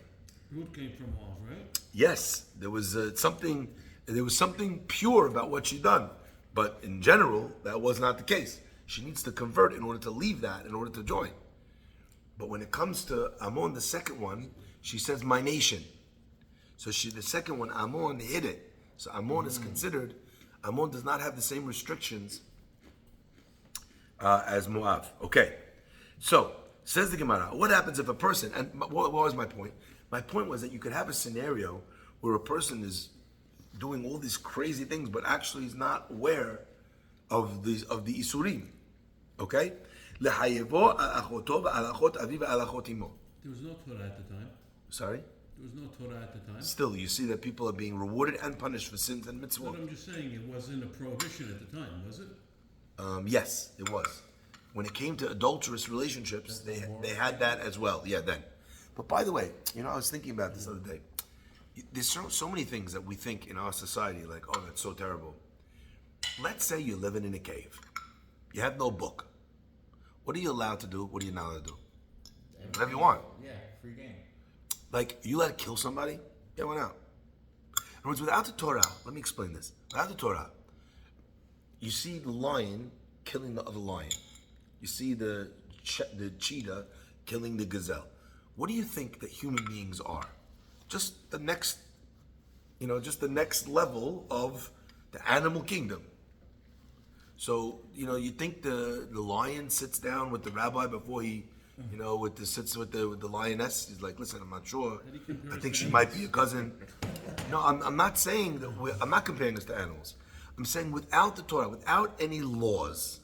Root came from Mav, right? Yes, there was something pure about what she done. But in general, that was not the case. She needs to convert in order to leave that, in order to join. But when it comes to Ammon, the second one, she says, my nation. So the second one, Ammon, hid it. So Ammon is considered, Ammon does not have the same restrictions as Moab. Okay, so says the Gemara, what happens if a person, and what was my point? My point was that you could have a scenario where a person is doing all these crazy things, but actually is not aware of the Isurim. Okay? There was no Torah at the time. Sorry? There was no Torah at the time. Still, you see that people are being rewarded and punished for sins and But mitzvot. I'm just saying, it wasn't a prohibition at the time, was it? Yes, it was. When it came to adulterous relationships, they had that as well. Yeah, then. But by the way, I was thinking about this the other day. There's so many things that we think in our society, like, oh, that's so terrible. Let's say you're living in a cave. You have no book. What are you allowed to do? What are you not allowed to do? Whatever you want. Yeah, free game. Like, you let it kill somebody? Yeah, why not? In other words, without the Torah, let me explain this. Without the Torah, you see the lion killing the other lion. You see the cheetah killing the gazelle. What do you think that human beings are? Just the next level of the animal kingdom. So, you think the lion sits down with the rabbi before he, sits with the lioness. He's like, listen, I'm not sure. I think she might be a cousin. No, I'm not saying that I'm not comparing us to animals. I'm saying without the Torah, without any laws,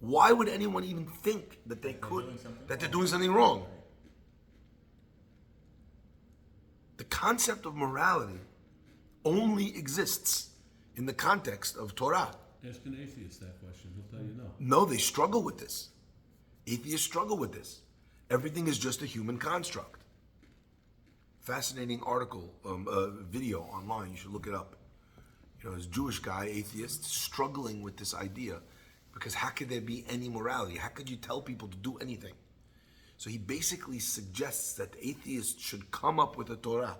why would anyone even think that they're doing something wrong? The concept of morality only exists in the context of Torah. Ask an atheist that question, he'll tell you no. No, they struggle with this. Atheists struggle with this. Everything is just a human construct. Fascinating article, video online, you should look it up. This Jewish guy, atheist, struggling with this idea because how could there be any morality? How could you tell people to do anything? So he basically suggests that atheists should come up with a Torah.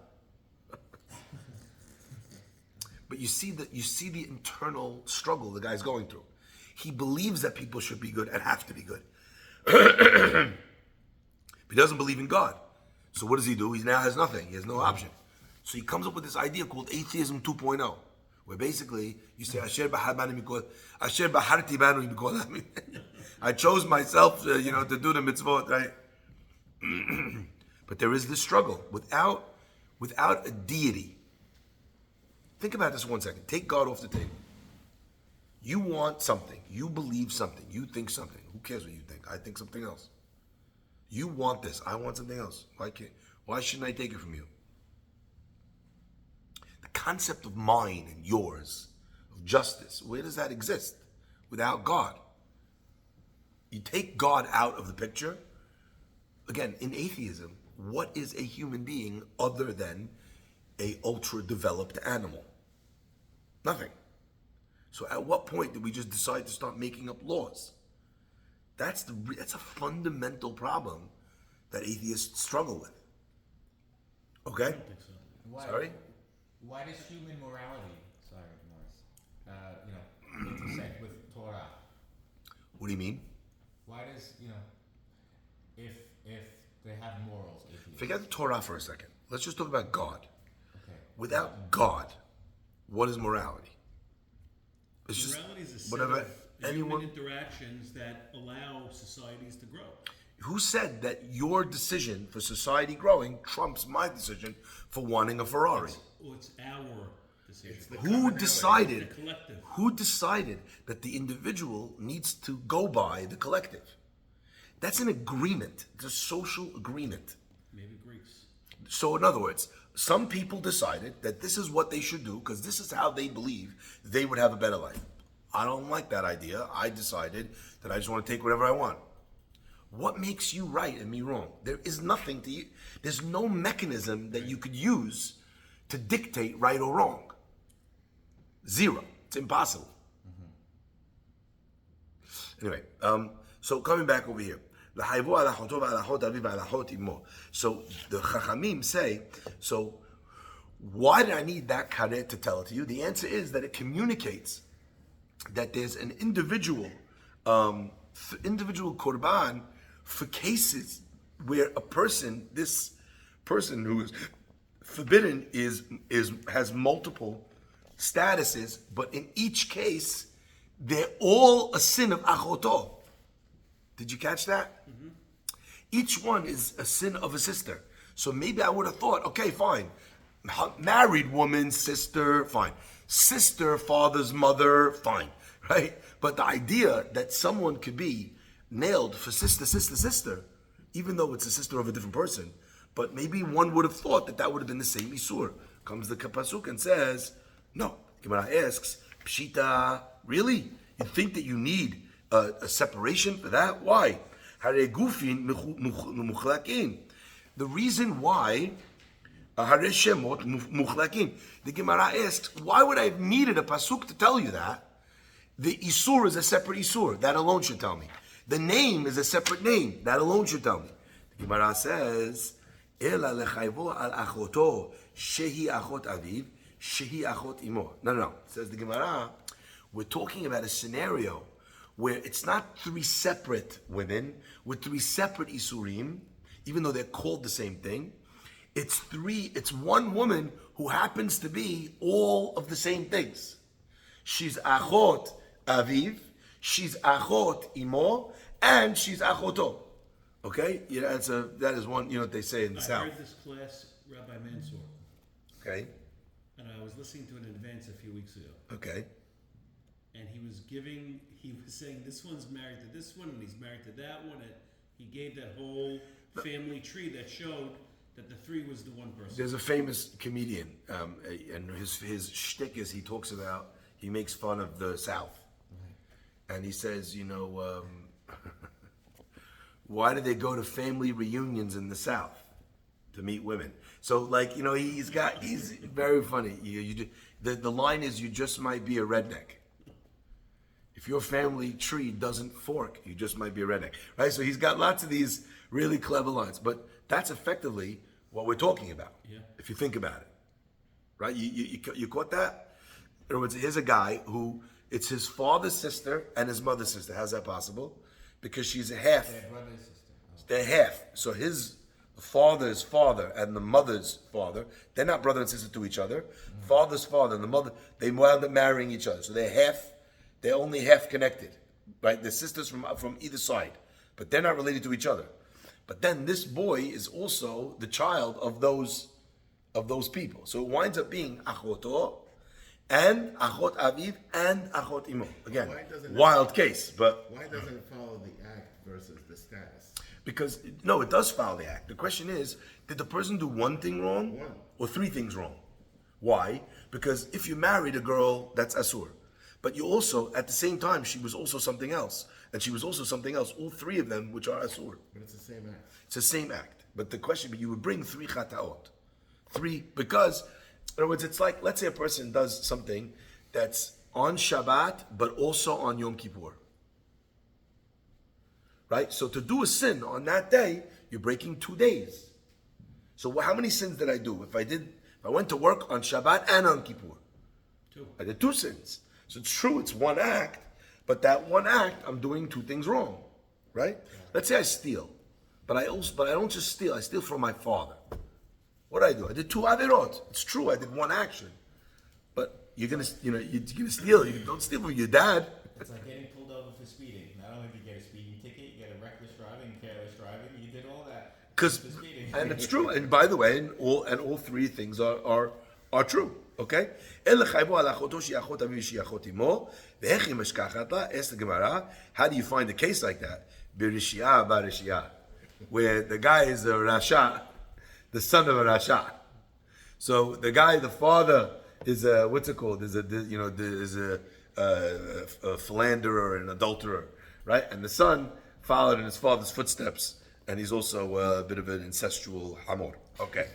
But you see the internal struggle the guy's going through. He believes that people should be good and have to be good. He doesn't believe in God. So what does he do? He now has nothing. He has no option. So he comes up with this idea called atheism 2.0, where basically you say, Asher baharti banu mikol. I chose myself, to do the mitzvot, right? But there is this struggle without a deity. Think about this 1 second. Take God off the table. You want something. You believe something. You think something. Who cares what you think? I think something else. You want this. I want something else. Why shouldn't I take it from you? The concept of mine and yours, of justice, where does that exist without God? You take God out of the picture. Again, in atheism, what is a human being other than a ultra-developed animal? Nothing. So at what point did we just decide to start making up laws? That's a fundamental problem that atheists struggle with. Okay? I don't think so. Sorry? Why does human morality, Morris, intersect with Torah? What do you mean? Why does, if they have morals, atheists? Forget the Torah for a second. Let's just talk about God. Okay. Without God, what is morality? It's just Morality is a set whatever of human interactions that allow societies to grow. Who said that your decision for society growing trumps my decision for wanting a Ferrari? It's our decision. Who decided? The collective. Who decided that the individual needs to go by the collective? That's an agreement. It's a social agreement. Maybe Greeks. So in other words, some people decided that this is what they should do because this is how they believe they would have a better life. I don't like that idea. I decided that I just want to take whatever I want. What makes you right and me wrong? There is nothing to you. There's no mechanism that you could use to dictate right or wrong. Zero. It's impossible. Anyway, so coming back over here. So the Chachamim say, so why did I need that karet to tell it to you? The answer is that it communicates that there's an individual korban for cases where this person who is forbidden has multiple statuses, but in each case, they're all a sin of achoto. Did you catch that? Mm-hmm. Each one is a sin of a sister. So maybe I would have thought, okay, fine. Married woman, sister, fine. Sister, father's mother, fine. Right? But the idea that someone could be nailed for sister, even though it's a sister of a different person, but maybe one would have thought that would have been the same Isur. Comes the Pasuk and says, no. Gemara asks, Pshita, really? You think that you need a separation for that? Why? The reason why, the Gemara asks, why would I have needed a pasuk to tell you that? The Isur is a separate Isur. That alone should tell me. The name is a separate name. That alone should tell me. The Gemara says, Ela lechayvo al achoto shehi achot aviv shehi achot imo. No. Says the Gemara, we're talking about a scenario where it's not three separate women with three separate Isurim, even though they're called the same thing. It's one woman who happens to be all of the same things. She's Achot Aviv, she's Achot Imo, and she's Achoto. Okay? That is one, what they say in the South. I heard this class, Rabbi Mansour. Okay. And I was listening to an advance a few weeks ago. Okay. And he was saying this one's married to this one, and he's married to that one, and he gave that whole family tree that showed that the three was the one person. There's a famous comedian, and his shtick is he makes fun of the South. And he says, why do they go to family reunions in the South? To meet women. So he's very funny. The line is, you just might be a redneck. If your family tree doesn't fork, you just might be a redneck, right? So he's got lots of these really clever lines, but that's effectively what we're talking about. Yeah. If you think about it, right? You caught that? In other words, here's a guy who it's his father's sister and his mother's sister. How's that possible? because she's a half. Their brother and sister. Oh. They're half. So his father's father and the mother's father, they're not brother and sister to each other. Father's father and the mother, they wound up marrying each other. So they're only half connected, right? They're sisters from either side, but they're not related to each other. But then this boy is also the child of those people. So it winds up being Achoto and Achot Aviv and Achot Imo. Again, wild case, but Why doesn't it follow the act versus the status? because no, it does follow the act. The question is, did the person do one thing wrong One. or three things wrong? Why? Because if you married a girl, that's Asur. But you also, at the same time, she was also something else. And she was also something else. All three of them, which are Asur. But it's the same act. It's the same act. But the question, but you would bring three chataot. Three, because, in other words, it's like, let's say a person does something that's on Shabbat, but also on Yom Kippur. Right? So to do a sin on that day, you're breaking 2 days. So how many sins did I do? If I went to work on Shabbat and on Kippur. 2. I did 2 sins. So it's true, it's one act, but that one act, I'm doing 2 things wrong. Right? Let's say I steal. But I don't just steal, I steal from my father. What did I do? I did 2 averot. It's true, I did one action. But you're gonna steal. You don't steal from your dad. It's like getting pulled over for speeding. Not only do you get a speeding ticket, you get a reckless driving, careless driving. You did all that. Because, for speeding. and it's true. And by the way, all 3 things are true. Okay. Ask the Gemara, how do you find a case like that? Birishia barishia, where the guy is a rasha, the son of a rasha. So the guy, the father, is a what's it called? Is a philanderer and adulterer, right? And the son followed in his father's footsteps, and he's also a bit of an incestual hamor. Okay.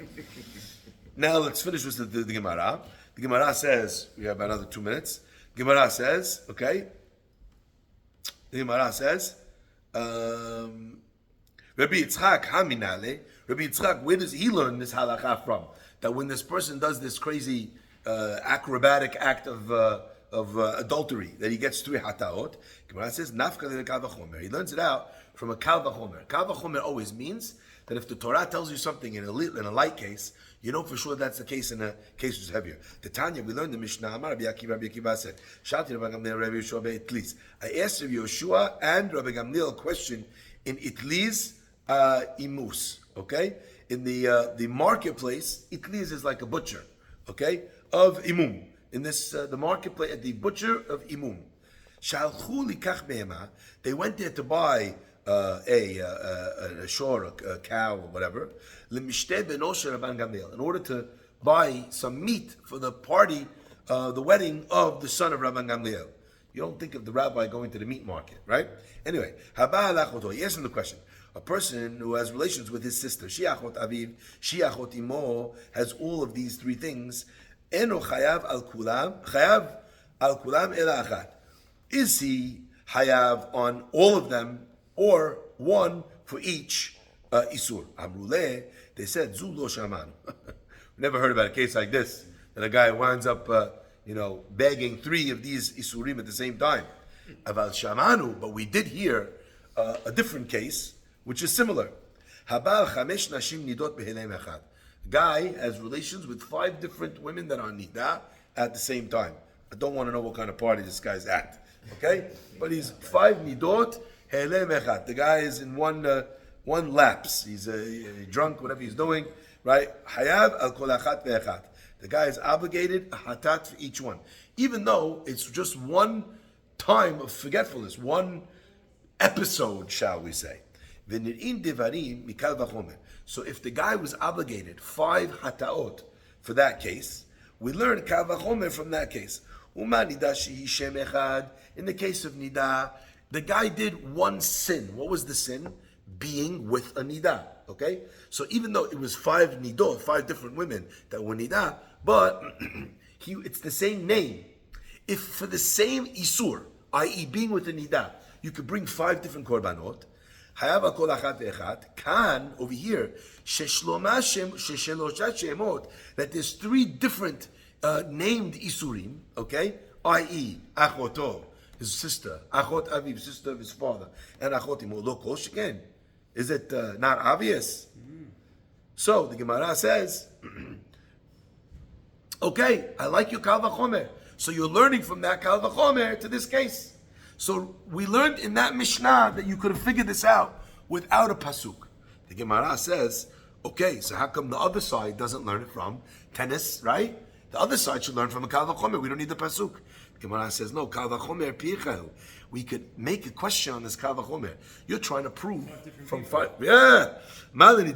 Now let's finish with the Gemara. The Gemara says, we have another 2 minutes. Gemara says, okay. The Gemara says, Rabbi Yitzchak Haminale. Rabbi Yitzchak, where does he learn this halakha from? That when this person does this crazy acrobatic act of adultery, that he gets 3 hataot. Gemara says, Nafka le kal v'chomer. He learns it out from a kal v'chomer. Kal v'chomer always means that if the Torah tells you something in a light case, you know for sure that's the case in a case which is heavier. The Tanya, we learned the Mishnah, Amar Rabbi Akiva said, Shalti Rabbi Gamliel Rabbi Yeshua be'itlis. I asked Rabbi Yeshua and Rabbi Gamliel a question in itlis imus, okay? In the marketplace, itlis is like a butcher, okay? Of imum. In this, the marketplace, the butcher of imum. Shalchu likach behema. They went there to buy a shore, a cow, or whatever. Lemishte benoshe Rabban Gamliel, in order to buy some meat for the party, the wedding of the son of Rabban Gamliel. You don't think of the rabbi going to the meat market, right? Anyway, haba alachoto. He asked him the question. A person who has relations with his sister, shiachot aviv, shiachot imo, has all of these 3 things. Eno chayav al kulam ela achat. Is he hayav on all of them, or one for each isur? Amruleh, they said, zu lo shaman. Never heard about a case like this, that a guy winds up, bagging 3 of these isurim at the same time. Aval shamanu, but we did hear a different case, which is similar. Habal chamesh nashim nidot behelem echad. Guy has relations with 5 different women that are nida at the same time. I don't want to know what kind of party this guy's at, okay? But he's 5 nidot, helem echad. The guy is in one lapse. He's drunk, whatever he's doing, right? Hayav al kol achat ve'echat. The guy is obligated a hatat for each one, even though it's just one time of forgetfulness, one episode, shall we say. V'nir'in devarim mikal v'chomer. So if the guy was obligated 5 hataot for that case, we learn kal v'chomer from that case. Uma nida shehi shem echad. In the case of nida, the guy did one sin. What was the sin? Being with a nida. Okay? So even though it was 5 nidot, 5 different women that were nida, but it's the same name. If for the same isur, i.e. being with a nida, you could bring 5 different korbanot, hayav kol achat ve'echat, kan, over here, that there's 3 different named isurim, okay? I.e. achoto, his sister. Achot aviv, sister of his father. And achot imo, lo kol sheken. Is it not obvious? So the Gemara says, okay, I like your kal vachomer. So you're learning from that kal vachomer to this case. So we learned in that Mishnah that you could have figured this out without a pasuk. The Gemara says, okay, so how come the other side doesn't learn it from tennis, right? The other side should learn from a kal vachomer. We don't need the pasuk. The Gemara says, no, kal vachomer pichel. We could make a question on this kal vachomer. You're trying to prove from five. Yeah. In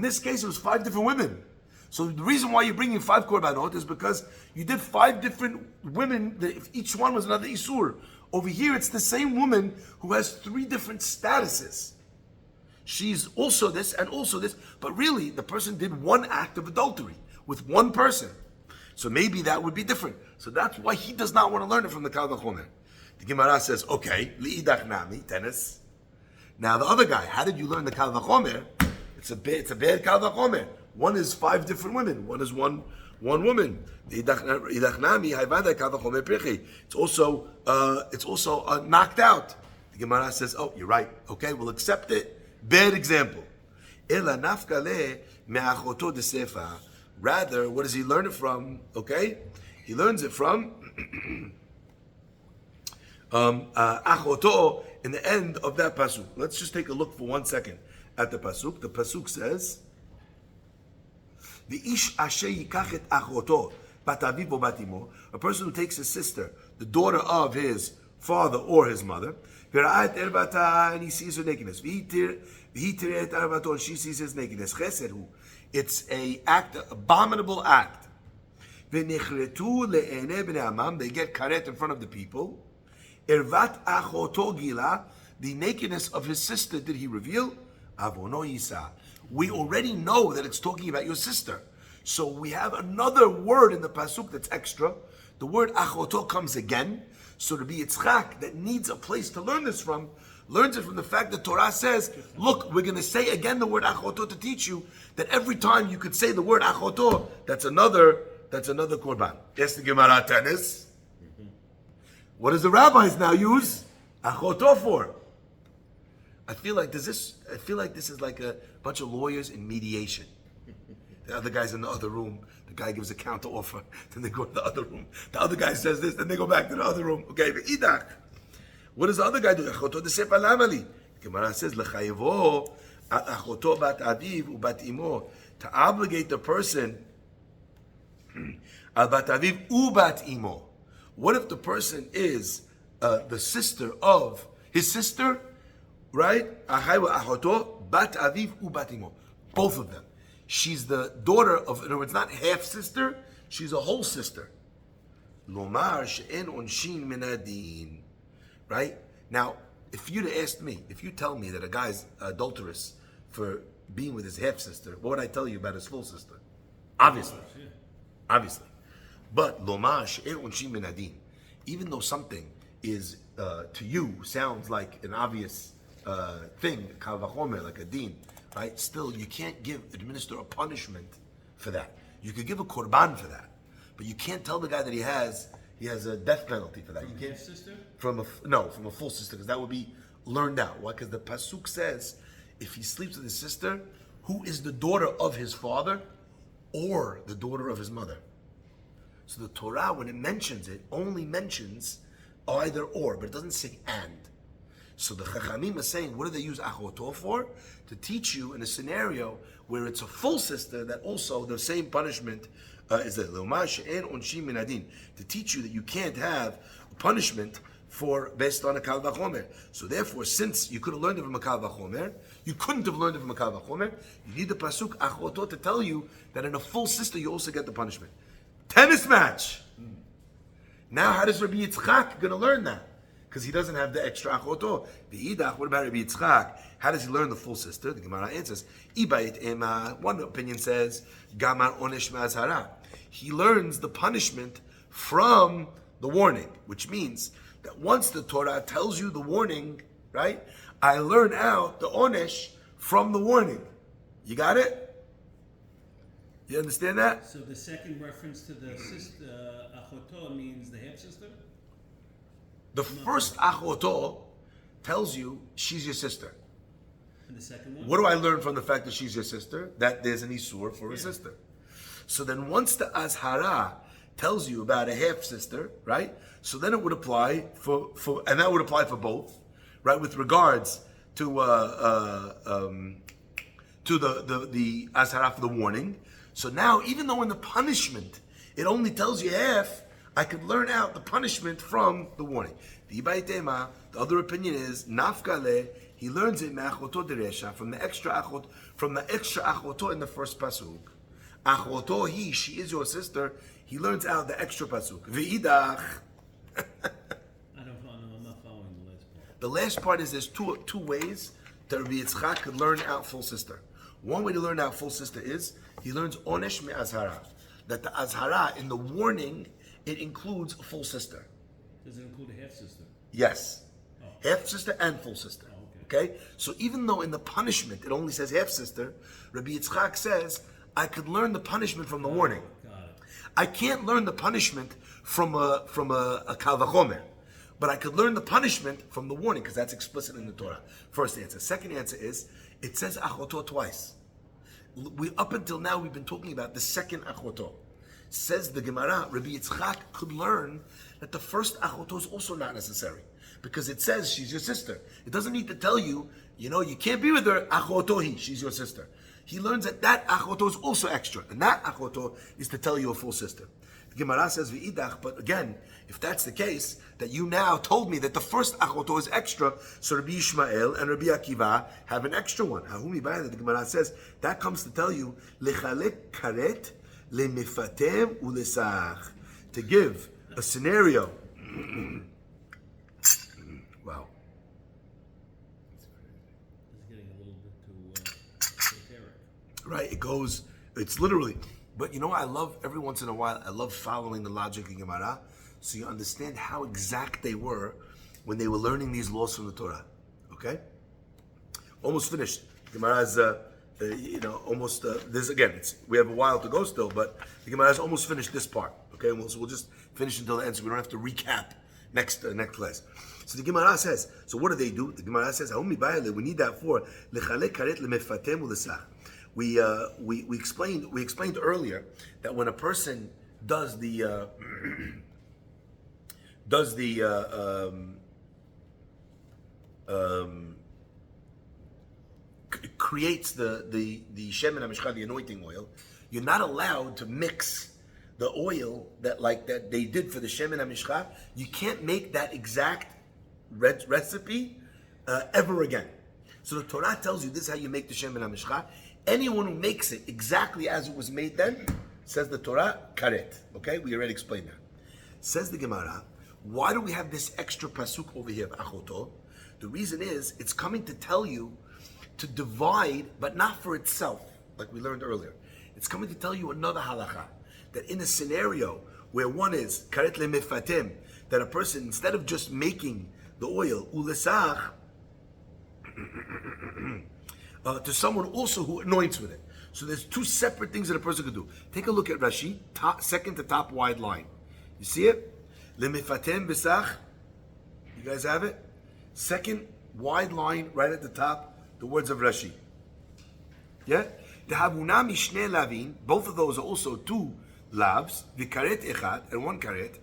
this case, it was 5 different women. So the reason why you're bringing 5 korbanot is because you did 5 different women, that if each one was another isur. Over here, it's the same woman who has 3 different statuses. She's also this and also this, but really the person did one act of adultery with one person. So maybe that would be different. So that's why he does not want to learn it from the kal vachomer. The Gemara says, okay, li'idach nami, tennis. Now the other guy, how did you learn the kal vachomer? It's a bad kal vachomer. One is 5 different women. One is one woman. It's also knocked out. The Gemara says, oh, you're right. Okay, we'll accept it. Bad example. Rather, what does he learn it from? Okay, he learns it from achoto in the end of that pasuk. Let's just take a look for 1 second at the pasuk. The pasuk says, "V'ish asher yikach et achoto bat aviv o bat imo," a person who takes his sister, the daughter of his father or his mother, v'ra'at erbata, and he sees her nakedness. V'hitir et arvato, and she sees his nakedness. Chesed hu. It's a act, abominable act. V'nechretu le'enei bnei amam, they get karet in front of the people. Ervat achoto gila, the nakedness of his sister did he reveal? Avono yisa. We already know that it's talking about your sister. So we have another word in the pasuk that's extra. The word achoto comes again. So to be Yitzchak, that needs a place to learn this from, learns it from the fact that Torah says, look, we're going to say again the word achoto to teach you that every time you could say the word achoto, that's another korban. Yes, the Gemara tennis. What does the rabbis now use achoto for? I feel like this is like a bunch of lawyers in mediation. The other guy's in the other room. The guy gives a counter offer. Then they go to the other room. The other guy says this. Then they go back to the other room. Okay, but idach. What does the other guy do? Achoto d'sefer lamali. Gemara says lechayevo achoto bat aviv ubat imo, to obligate the person al bat aviv ubat imo. What if the person is the sister of his sister, right? Achaywa achoto bat aviv ubat imo. Both of them. She's the daughter of, in other words, not half sister, she's a whole sister. Lomar she'en onshin min hadin. Right? Now, if you'd asked me, if you tell me that a guy's adulterous for being with his half sister, what would I tell you about his full sister? Obviously. But lomar she'en onshin min hadin. Even though something is to you sounds like an obvious thing, kal vachomer, like a din, right? Still, you can't administer a punishment for that. You could give a korban for that, but you can't tell the guy that he has a death penalty for that. You can't. Sister? From a full sister, because that would be learned out. Why? Because the pasuk says, if he sleeps with his sister, who is the daughter of his father or the daughter of his mother. So the Torah, when it mentions it, only mentions either or, but it doesn't say and. So the Chachamim is saying, what do they use achoto for? To teach you in a scenario where it's a full sister that also the same punishment is that Leomar she'en onshim min hadin, to teach you that you can't have a punishment for based on a kal vachomer. So therefore, since you could have learned it from a kal vachomer, you couldn't have learned it from a kal vachomer. You need the pasuk achoto to tell you that in a full sister you also get the punishment. Tennis match. Now, how does Rabbi Yitzchak going to learn that? Because he doesn't have the extra achoto. V'idach, what about Rabbi Yitzchak? How does he learn the full sister? The Gemara answers, Ibayit ema. One opinion says, Gamar onesh ma'azhara. He learns the punishment from the warning, which means that once the Torah tells you the warning, right? I learn out the onesh from the warning. You got it? You understand that? So the second reference to the sister, achoto, means the half sister? The first achoto tells you she's your sister. And the second one? What do I learn from the fact that she's your sister? That there's an isur for a sister. So then once the azhara tells you about a half sister, right? So then it would apply for and that would apply for both, right? With regards to the azhara for the warning. So now, even though in the punishment it only tells you half, I could learn out the punishment from the warning. The other opinion is nafkale. He learns it me'achoto deresha from the extra achoto in the first pasuk. Achoto she is your sister. He learns out the extra pasuk. V'idach. I'm not following the last part. The last part is there's two ways that Rabbi Yitzchak could learn out full sister. One way to learn out full sister is he learns onesh me'azhara. That the azhara in the warning, it includes a full sister. Does it include a half sister? Yes. Half sister and full sister. Okay. Okay? So even though in the punishment it only says half sister, Rabbi Yitzchak says, I could learn the punishment from the warning. Got it. I can't learn the punishment from a kal vachomer, but I could learn the punishment from the warning because that's explicit in the Torah. First answer. Second answer is it says achoto twice. Up until now we've been talking about the second achoto. Says the Gemara, Rabbi Yitzchak could learn that the first achoto is also not necessary because it says she's your sister. It doesn't need to tell you, you can't be with her, achoto she's your sister. He learns that achoto is also extra, and that achoto is to tell you a full sister. The Gemara says v'idach, but again, if that's the case, that you now told me that the first achoto is extra, so Rabbi Yishmael and Rabbi Akiva have an extra one. Hahumi b'ayda, the Gemara says, that comes to tell you, lechalek karet lemefatem ulesach, to give a scenario. Wow. It's getting a little bit too esoteric. Right, it's literally, but I love every once in a while, I love following the logic in Gemara, so you understand how exact they were when they were learning these laws from the Torah. Okay? Almost finished. Gemara's, almost, we have a while to go still, but the Gemara has almost finished this part. Okay, we'll just finish until the end so we don't have to recap next class. So the Gemara says, so what do they do? The Gemara says, we need that for lechalek karet lemefatem ulesach. We explained earlier that when a person does the creates the shemen hamishcha, the anointing oil, you're not allowed to mix the oil that they did for the shemen hamishcha. You can't make that exact recipe ever again. So the Torah tells you this is how you make the shemen hamishcha. Anyone who makes it exactly as it was made then, says the Torah, karet. Okay, we already explained that. Says the Gemara, why do we have this extra pasuk over here of achoto? The reason is, it's coming to tell you to divide, but not for itself, like we learned earlier. It's coming to tell you another halacha, that in a scenario where one is karet lemefatem, that a person, instead of just making the oil, ulesach, to someone also who anoints with it. So there's two separate things that a person could do. Take a look at Rashi, second to top wide line. You see it? Lemefatem besach. You guys have it? Second wide line right at the top, the words of Rashi. Yeah? The Havuna Mishne Lavin, both of those are also two lavs, the karet echad and one karet.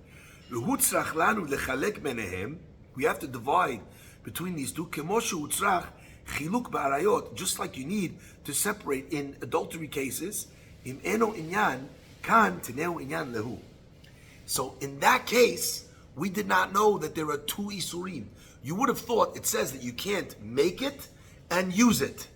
V'hutzrach lanu lechalek benehem. We have to divide between these two. Kemoshu hutzrach chiluk ba'arayot, just like you need to separate in adultery cases. Im eno inyan kan teneu inyan lehu. So in that case, we did not know that there are two isurim. You would have thought it says that you can't make it and use it.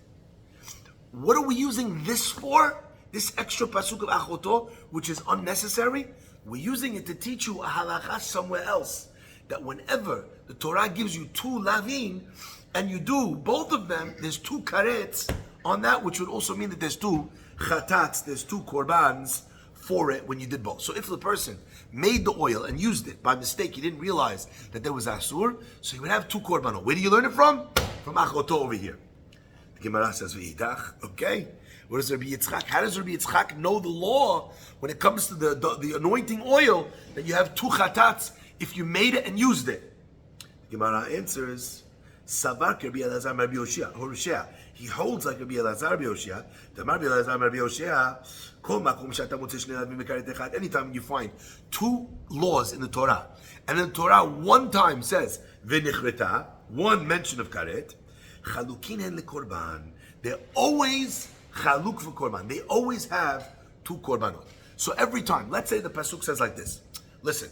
What are we using this for? This extra pasuk of achoto, which is unnecessary? We're using it to teach you a halacha somewhere else. That whenever the Torah gives you two lavin, and you do both of them, there's two karets on that, which would also mean that there's two chatats, there's two korbans for it when you did both. So if the person made the oil and used it by mistake, he didn't realize that there was asur, so he would have two korbanot. Where do you learn it from? From achoto over here. The Gemara says, "V'idach." Okay. What does Rabbi Yitzchak? How does Rabbi Yitzchak know the law when it comes to the anointing oil that you have two chatats if you made it and used it? Gemara answers, Savar Rabbi Elazar Rabbi Hoshea. He holds like Rabbi Elazar Rabbi Hoshea. The Rabbi Elazar Rabbi Hoshea. Kol makom shata motze shnei lavim mekaret echad. Anytime you find two laws in the Torah, and in the Torah one time says v'nichreta, one mention of karet, chalukin hen lekorban. They're always chaluk for korban. They always have two korbanot. So every time, let's say the pasuk says like this. Listen,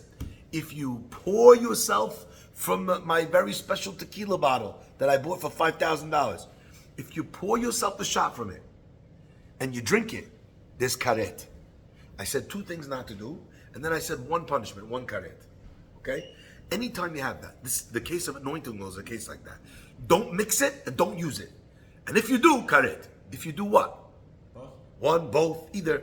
if you pour yourself from my very special tequila bottle that I bought for $5,000, if you pour yourself the shot from it and you drink it, there's karet. I said two things not to do, and then I said one punishment, one karet. Okay? Anytime you have that, the case of anointing oil is a case like that. Don't mix it and don't use it. And if you do, karet. If you do what? Both. One, both, either.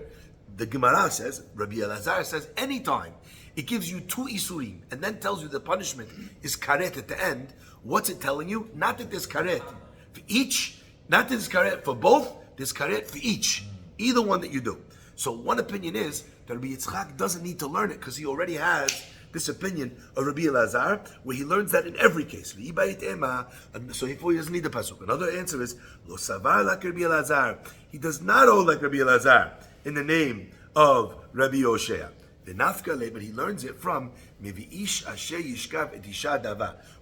The Gemara says, Rabbi Elazar says, anytime it gives you two isurim and then tells you the punishment is karet at the end, what's it telling you? Not that there's karet for each, not that there's karet for both, there's karet for each. Either one that you do. So one opinion is that Rabbi Yitzchak doesn't need to learn it because he already has this opinion of Rabbi Elazar, where he learns that in every case. So he doesn't need the pasuk. Another answer is, Lo savar like Rabbi Elazar. He does not hold like Rabbi Elazar in the name of Rabbi Hoshea. But he learns it from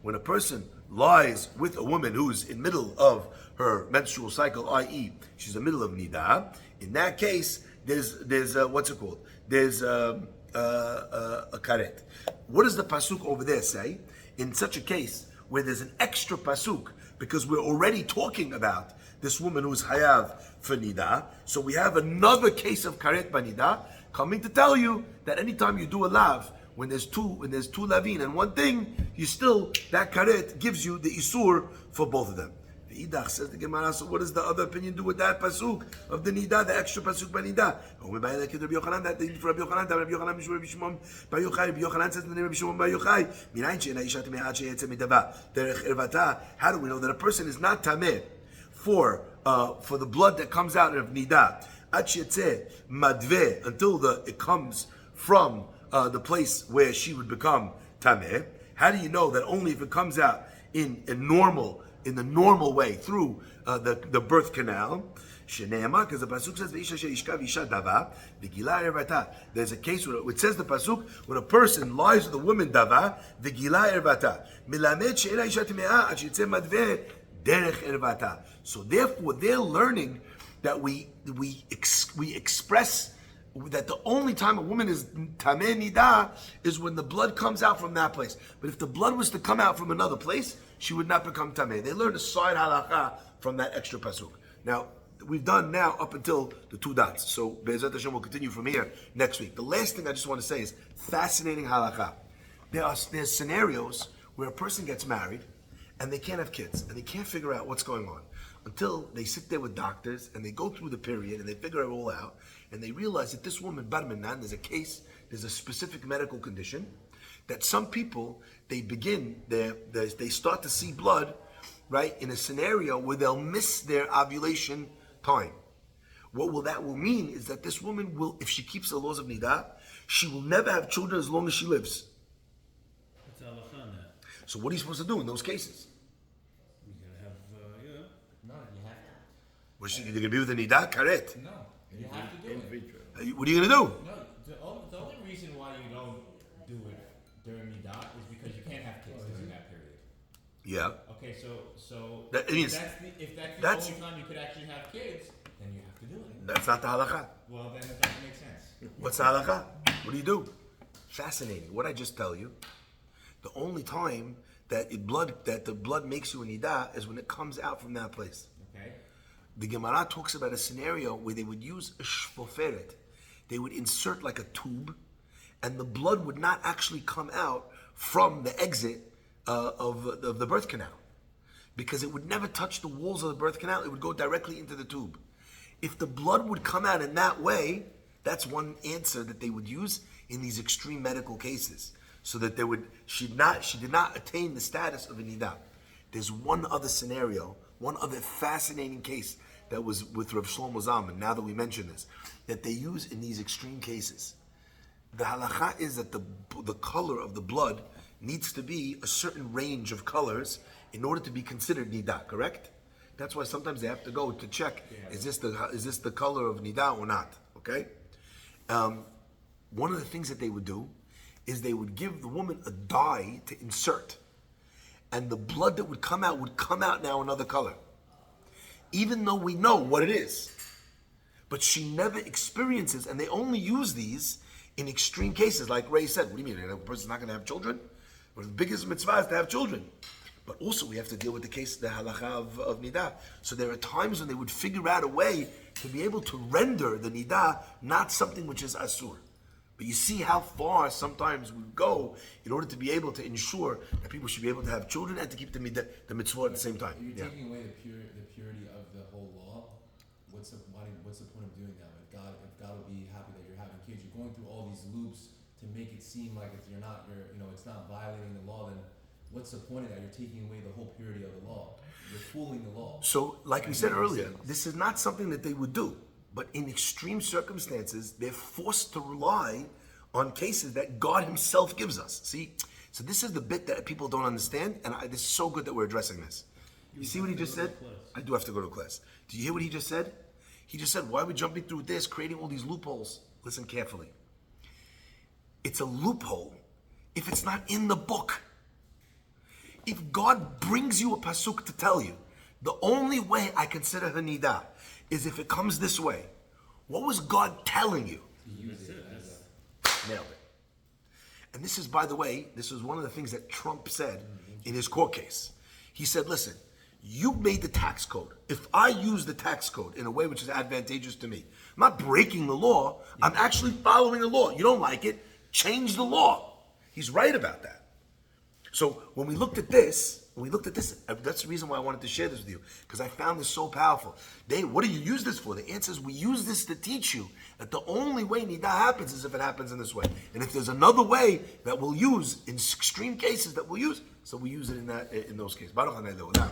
when a person lies with a woman who's in middle of her menstrual cycle, i.e., she's in the middle of nida. In that case, there's what's it called? There's a karet. What does the pasuk over there say? In such a case where there's an extra pasuk, because we're already talking about this woman who's hayav for nida, so we have another case of karet banida coming to tell you that anytime you do a lav, when there's two lavin and one thing, you still, that karet gives you the isur for both of them. The idach says the Gemara, so what does the other opinion do with that pasuk of the nida, the extra pasuk by nida? That thing for Rabbi Yochanan, Rabbi Yochanan Mishur Rabbi Shimon Bar Yochai. Rabbi Yochanan says in the name of Rabbi Shimon Bar Yochai, Minayin she'ena isha tameh ad she'yetze midava derech ervata. How do we know that a person is not tameh for the blood that comes out of nida? Ad she'yetze madve, until it comes from the place where she would become tameh. How do you know that only if it comes out in the normal way through the birth canal? Shene'ema, because the pasuk says v'isha she'ishkav isha dava v'gila ervata. There's a case where it says the pasuk when a person lies with a woman dava v'gila ervata milamed she'ena isha t'me'ah ad she'yitzeh madve derech ervata. So therefore, they're learning that we express that the only time a woman is tameh nida is when the blood comes out from that place. But if the blood was to come out from another place, she would not become tameh. They learn a side halakha from that extra pasuk. Now, we've done now up until the two dots. So Be'ezrat Hashem will continue from here next week. The last thing I just want to say is fascinating halakha. There's scenarios where a person gets married and they can't have kids and they can't figure out what's going on until they sit there with doctors and they go through the period and they figure it all out and they realize that this woman, bar minan, there's a specific medical condition that some people, they start to see blood, right, in a scenario where they'll miss their ovulation time. What that will mean is that this woman will, if she keeps the laws of nidah, she will never have children as long as she lives. What's halakha on that? So what are you supposed to do in those cases? You gotta have, No, you have to. You're going to be with the nidah? Karet. No, you have to do it. What are you going to do? No, the only reason why you don't do it during Nidah is because you can't have kids during that period. Yeah. Okay, so That means- if that's the that's- only time you could actually have kids, then you have to do it. That's not the halakha. Well, then it doesn't make sense. What's the halakha? What do you do? Fascinating. What I just tell you, the only time that the blood makes you a nidah is when it comes out from that place. Okay. The Gemara talks about a scenario where they would use a shvoferet. They would insert like a tube, and the blood would not actually come out from the exit of the birth canal, because it would never touch the walls of the birth canal. It would go directly into the tube. If the blood would come out in that way, that's one answer that they would use in these extreme medical cases, so that she did not attain the status of a nidah. There's one other scenario, one other fascinating case that was with Rav Shlomo Zalman, now that we mention this, that they use in these extreme cases. The halakha is that the color of the blood needs to be a certain range of colors in order to be considered nidah, correct? That's why sometimes they have to go to check, is this the color of nidah or not, okay? One of the things that they would do is they would give the woman a dye to insert, and the blood that would come out now another color. Even though we know what it is. But she never experiences, and they only use these in extreme cases, like Ray said. What do you mean? A person's not going to have children? Well, the biggest mitzvah is to have children. But also we have to deal with the case, the halacha of nidah. So there are times when they would figure out a way to be able to render the nidah not something which is asur. But you see how far sometimes we go in order to be able to ensure that people should be able to have children and to keep the mitzvah at the same time. If you're taking away the purity of the whole law, what's the point of doing that? If God will be happy that you're having kids, you're going through all these loops to make it seem like it's not violating the law, then what's the point of that? You're taking away the whole purity of the law. You're fooling the law. So, like we said earlier, this is not something that they would do. But in extreme circumstances, they're forced to rely on cases that God himself gives us. See? So this is the bit that people don't understand, and this is so good that we're addressing this. You see what he just said? I do have to go to class. Do you hear what he just said? He just said, why are we jumping through this, creating all these loopholes? Listen carefully. It's a loophole if it's not in the book. If God brings you a pasuk to tell you, the only way I consider her nidah is if it comes this way. What was God telling you? Nailed it. And this is, by the way, this was one of the things that Trump said in his court case. He said, listen, you made the tax code. If I use the tax code in a way which is advantageous to me, I'm not breaking the law, I'm actually following the law. You don't like it, change the law. He's right about that. So when we looked at this, that's the reason why I wanted to share this with you, because I found this so powerful. What do you use this for? The answer is we use this to teach you that the only way nidah happens is if it happens in this way. And if there's another way that we'll use, in extreme cases that we'll use, so we use it in those cases. Baruch Hanei Le'olam.